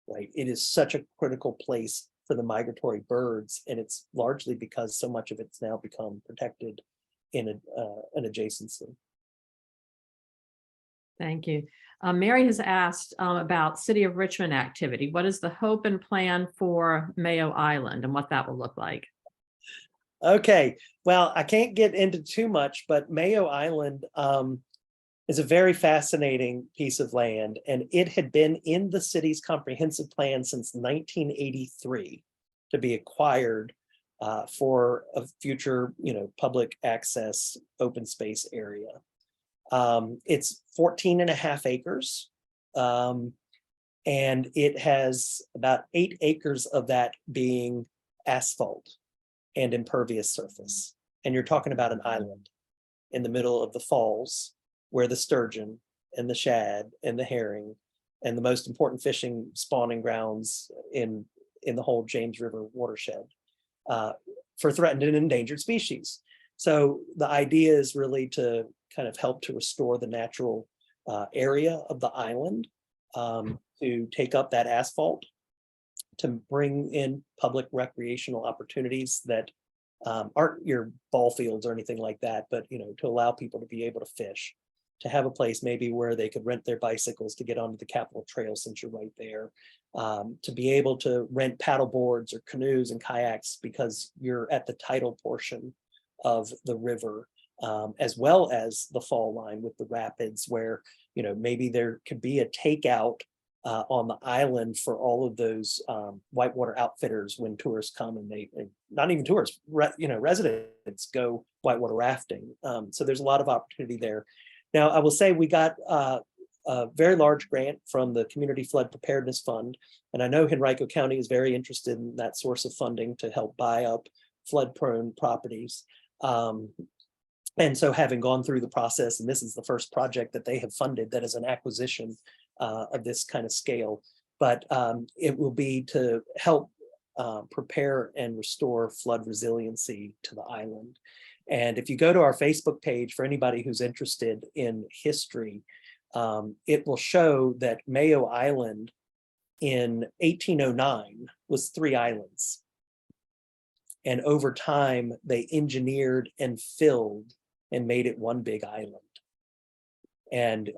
right? It is such a critical place for the migratory birds, and it's largely because so much of it's now become protected in an adjacency. Thank you. Mary has asked about City of Richmond activity. What is the hope and plan for Mayo Island and what that will look like? Okay, well, I can't get into too much, but Mayo Island is a very fascinating piece of land, and it had been in the city's comprehensive plan since 1983 to be acquired for a future, public access open space area. It's 14.5 acres, and it has about 8 acres of that being asphalt and impervious surface. And you're talking about an island in the middle of the falls where the sturgeon and the shad and the herring and the most important fishing spawning grounds in the whole James River watershed for threatened and endangered species. So the idea is really to kind of help to restore the natural area of the island to take up that asphalt, to bring in public recreational opportunities that aren't your ball fields or anything like that, but to allow people to be able to fish, to have a place maybe where they could rent their bicycles to get onto the Capitol Trail since you're right there, to be able to rent paddle boards or canoes and kayaks because you're at the tidal portion of the river, as well as the fall line with the rapids where maybe there could be a takeout on the island for all of those whitewater outfitters when tourists come, and they not even tourists, residents go whitewater rafting. So there's a lot of opportunity there. Now, I will say we got a very large grant from the Community Flood Preparedness Fund, and I know Henrico County is very interested in that source of funding to help buy up flood-prone properties. And so having gone through the process, and this is the first project that they have funded that is an acquisition of this kind of scale, but it will be to help prepare and restore flood resiliency to the island. And if you go to our Facebook page, for anybody who's interested in history, it will show that Mayo Island in 1809 was 3 islands. And over time, they engineered and filled and made it one big island. And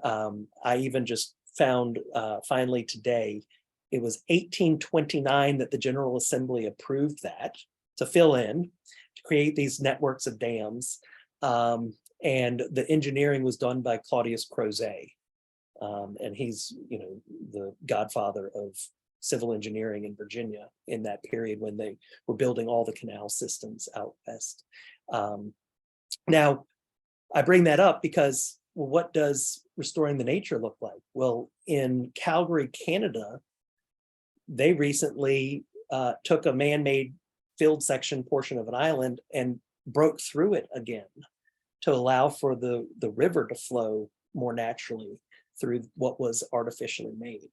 I even just found finally today, it was 1829 that the General Assembly approved that to fill in, to create these networks of dams. And the engineering was done by Claudius Crozet. And he's, the godfather of civil engineering in Virginia in that period when they were building all the canal systems out west. Now, I bring that up because, well, what does restoring the nature look like? Well, in Calgary, Canada, they recently took a man-made filled section portion of an island and broke through it again to allow for the river to flow more naturally through what was artificially made.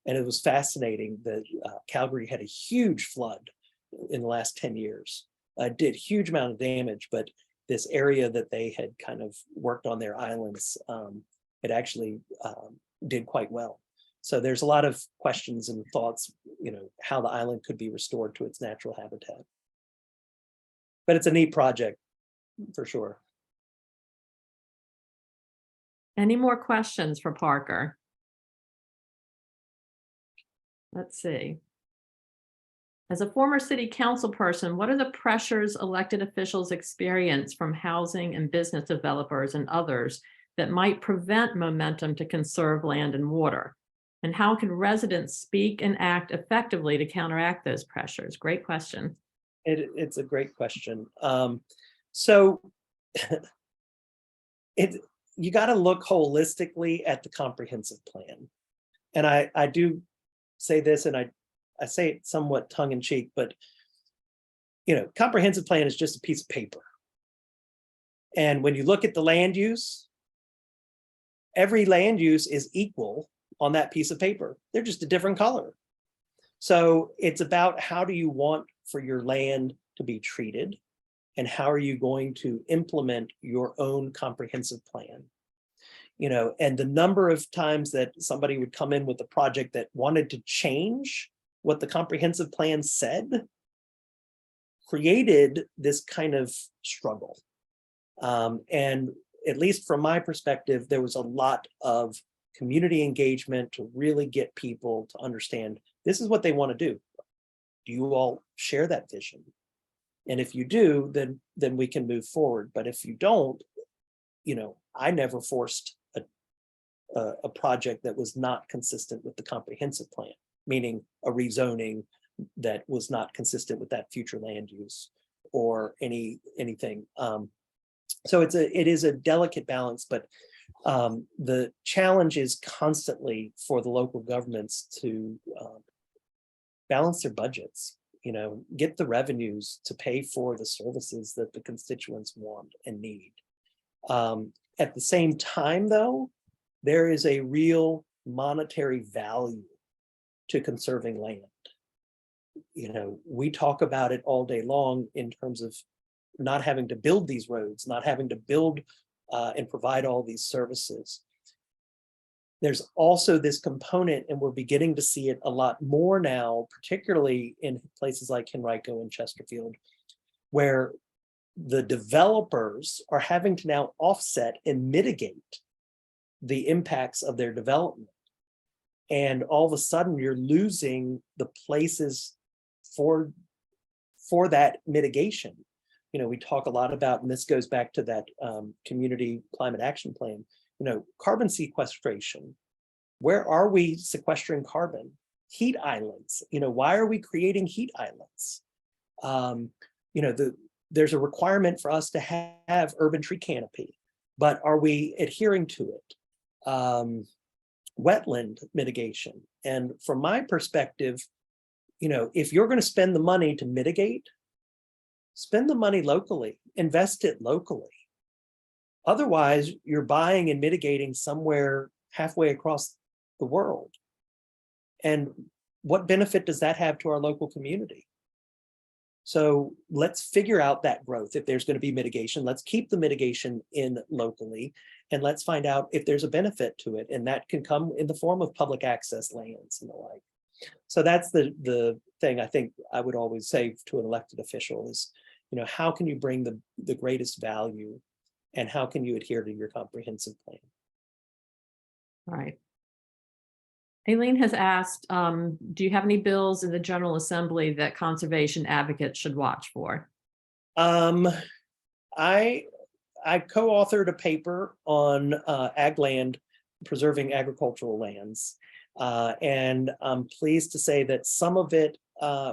And it was fascinating that Calgary had a huge flood in the last 10 years. Did huge amount of damage, but this area that they had kind of worked on their islands, it actually did quite well. So there's a lot of questions and thoughts, how the island could be restored to its natural habitat. But it's a neat project for sure. Any more questions for Parker? Let's see. As a former city council person, what are the pressures elected officials experience from housing and business developers and others that might prevent momentum to conserve land and water? And how can residents speak and act effectively to counteract those pressures? Great question. It's a great question. So you got to look holistically at the comprehensive plan. And I do say this, and I say it somewhat tongue in cheek, but comprehensive plan is just a piece of paper. And when you look at the land use, every land use is equal on that piece of paper. They're just a different color. So it's about how do you want for your land to be treated, and how are you going to implement your own comprehensive plan? And the number of times that somebody would come in with a project that wanted to change what the comprehensive plan said created this kind of struggle. And at least from my perspective, there was a lot of community engagement to really get people to understand this is what they want to do. Do you all share that vision? And if you do, then we can move forward. But if you don't, I never forced a project that was not consistent with the comprehensive plan, meaning a rezoning that was not consistent with that future land use or anything. So it is a delicate balance, but the challenge is constantly for the local governments to balance their budgets, get the revenues to pay for the services that the constituents want and need. At the same time, though, there is a real monetary value to conserving land. We talk about it all day long in terms of not having to build these roads, not having to build and provide all these services. there's also this component, and we're beginning to see it a lot more now, particularly in places like Henrico and Chesterfield, where the developers are having to now offset and mitigate the impacts of their development. And all of a sudden you're losing the places for that mitigation. You know, we talk a lot about, and this goes back to that community climate action plan, you know, carbon sequestration. Where are we sequestering carbon? Heat islands. You know, why are we creating heat islands? You know, there's a requirement for us to have urban tree canopy, but are we adhering to it? Wetland mitigation. And from my perspective, you know, if you're going to spend the money to mitigate, spend the money locally, invest it locally. Otherwise, you're buying and mitigating somewhere halfway across the world. And what benefit does that have to our local community? So let's figure out that growth. If there's going to be mitigation, let's keep the mitigation in locally, and let's find out if there's a benefit to it. And that can come in the form of public access lands and the like. So that's the thing I think I would always say to an elected official is, you know, how can you bring the greatest value, and how can you adhere to your comprehensive plan? Right. Aileen has asked, do you have any bills in the General Assembly that conservation advocates should watch for? I co-authored a paper on ag land, preserving agricultural lands. And I'm pleased to say that some of it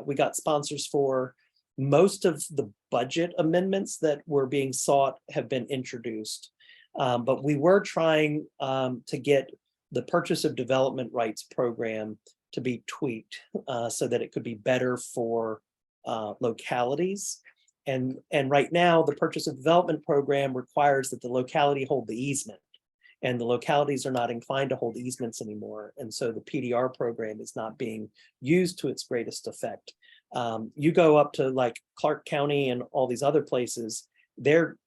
we got sponsors for. Most of the budget amendments that were being sought have been introduced. But we were trying to get the purchase of development rights program to be tweaked so that it could be better for localities. And right now, the purchase of development program requires that the locality hold the easement, and the localities are not inclined to hold easements anymore. And so the PDR program is not being used to its greatest effect. You go up to like Clark County and all these other places, there's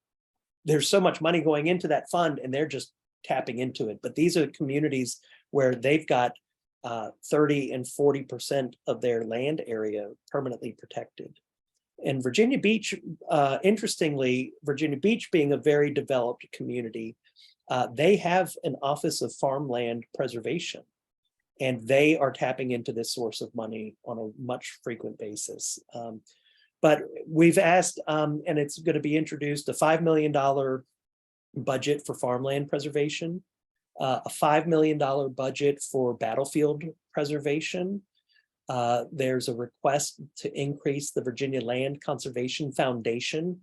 so much money going into that fund, and they're just tapping into it. But these are communities where they've got 30 and 40% of their land area permanently protected. And Virginia Beach, interestingly, Virginia Beach being a very developed community, they have an Office of Farmland Preservation, and they are tapping into this source of money on a much frequent basis. But we've asked, and it's going to be introduced, a $5 million budget for farmland preservation, a $5 million budget for battlefield preservation. There's a request to increase the Virginia Land Conservation Foundation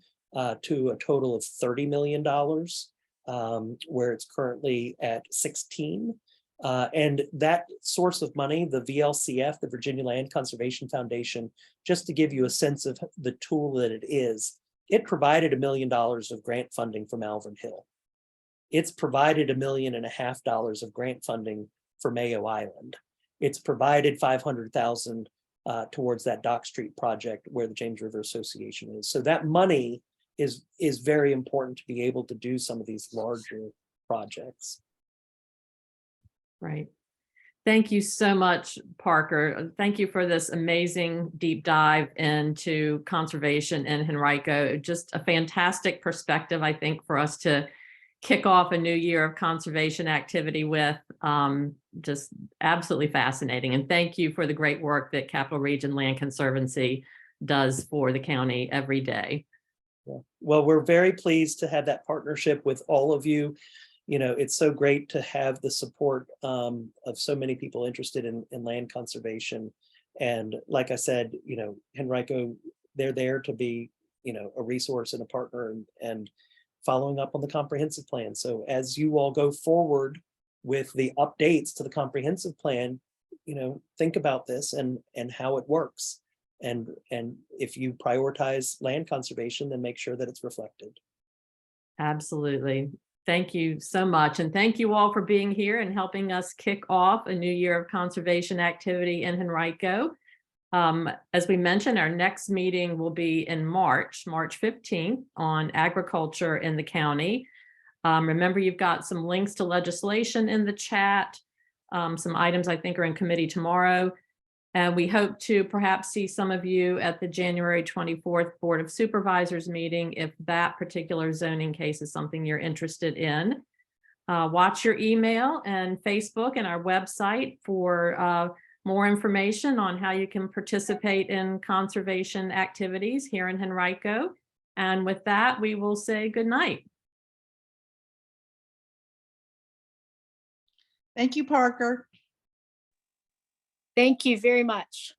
to a total of $30 million, where it's currently at 16. And that source of money, the VLCF, the Virginia Land Conservation Foundation, just to give you a sense of the tool that it is, it provided $1 million of grant funding for Malvern Hill. It's provided $1.5 million of grant funding for Mayo Island. It's provided $500,000 towards that Dock Street project where the James River Association is. So that money is very important to be able to do some of these larger projects. Right. Thank you so much, Parker. Thank you for this amazing deep dive into conservation in Henrico. Just a fantastic perspective, I think, for us to kick off a new year of conservation activity with. Just absolutely fascinating. And thank you for the great work that Capital Region Land Conservancy does for the county every day. Yeah. Well, we're very pleased to have that partnership with all of you. You know, it's so great to have the support of so many people interested in land conservation. And like I said, you know, Henrico, they're there to be, you know, a resource and a partner and following up on the comprehensive plan. So as you all go forward with the updates to the comprehensive plan, you know, think about this and how it works. And if you prioritize land conservation, then make sure that it's reflected. Absolutely. Thank you so much. And thank you all for being here and helping us kick off a new year of conservation activity in Henrico. As we mentioned, our next meeting will be in March 15th on agriculture in the county. Remember, you've got some links to legislation in the chat. Some items I think are in committee tomorrow. And we hope to perhaps see some of you at the January 24th Board of Supervisors meeting if that particular zoning case is something you're interested in. Watch your email and Facebook and our website for more information on how you can participate in conservation activities here in Henrico. And with that, we will say good night. Thank you, Parker. Thank you very much.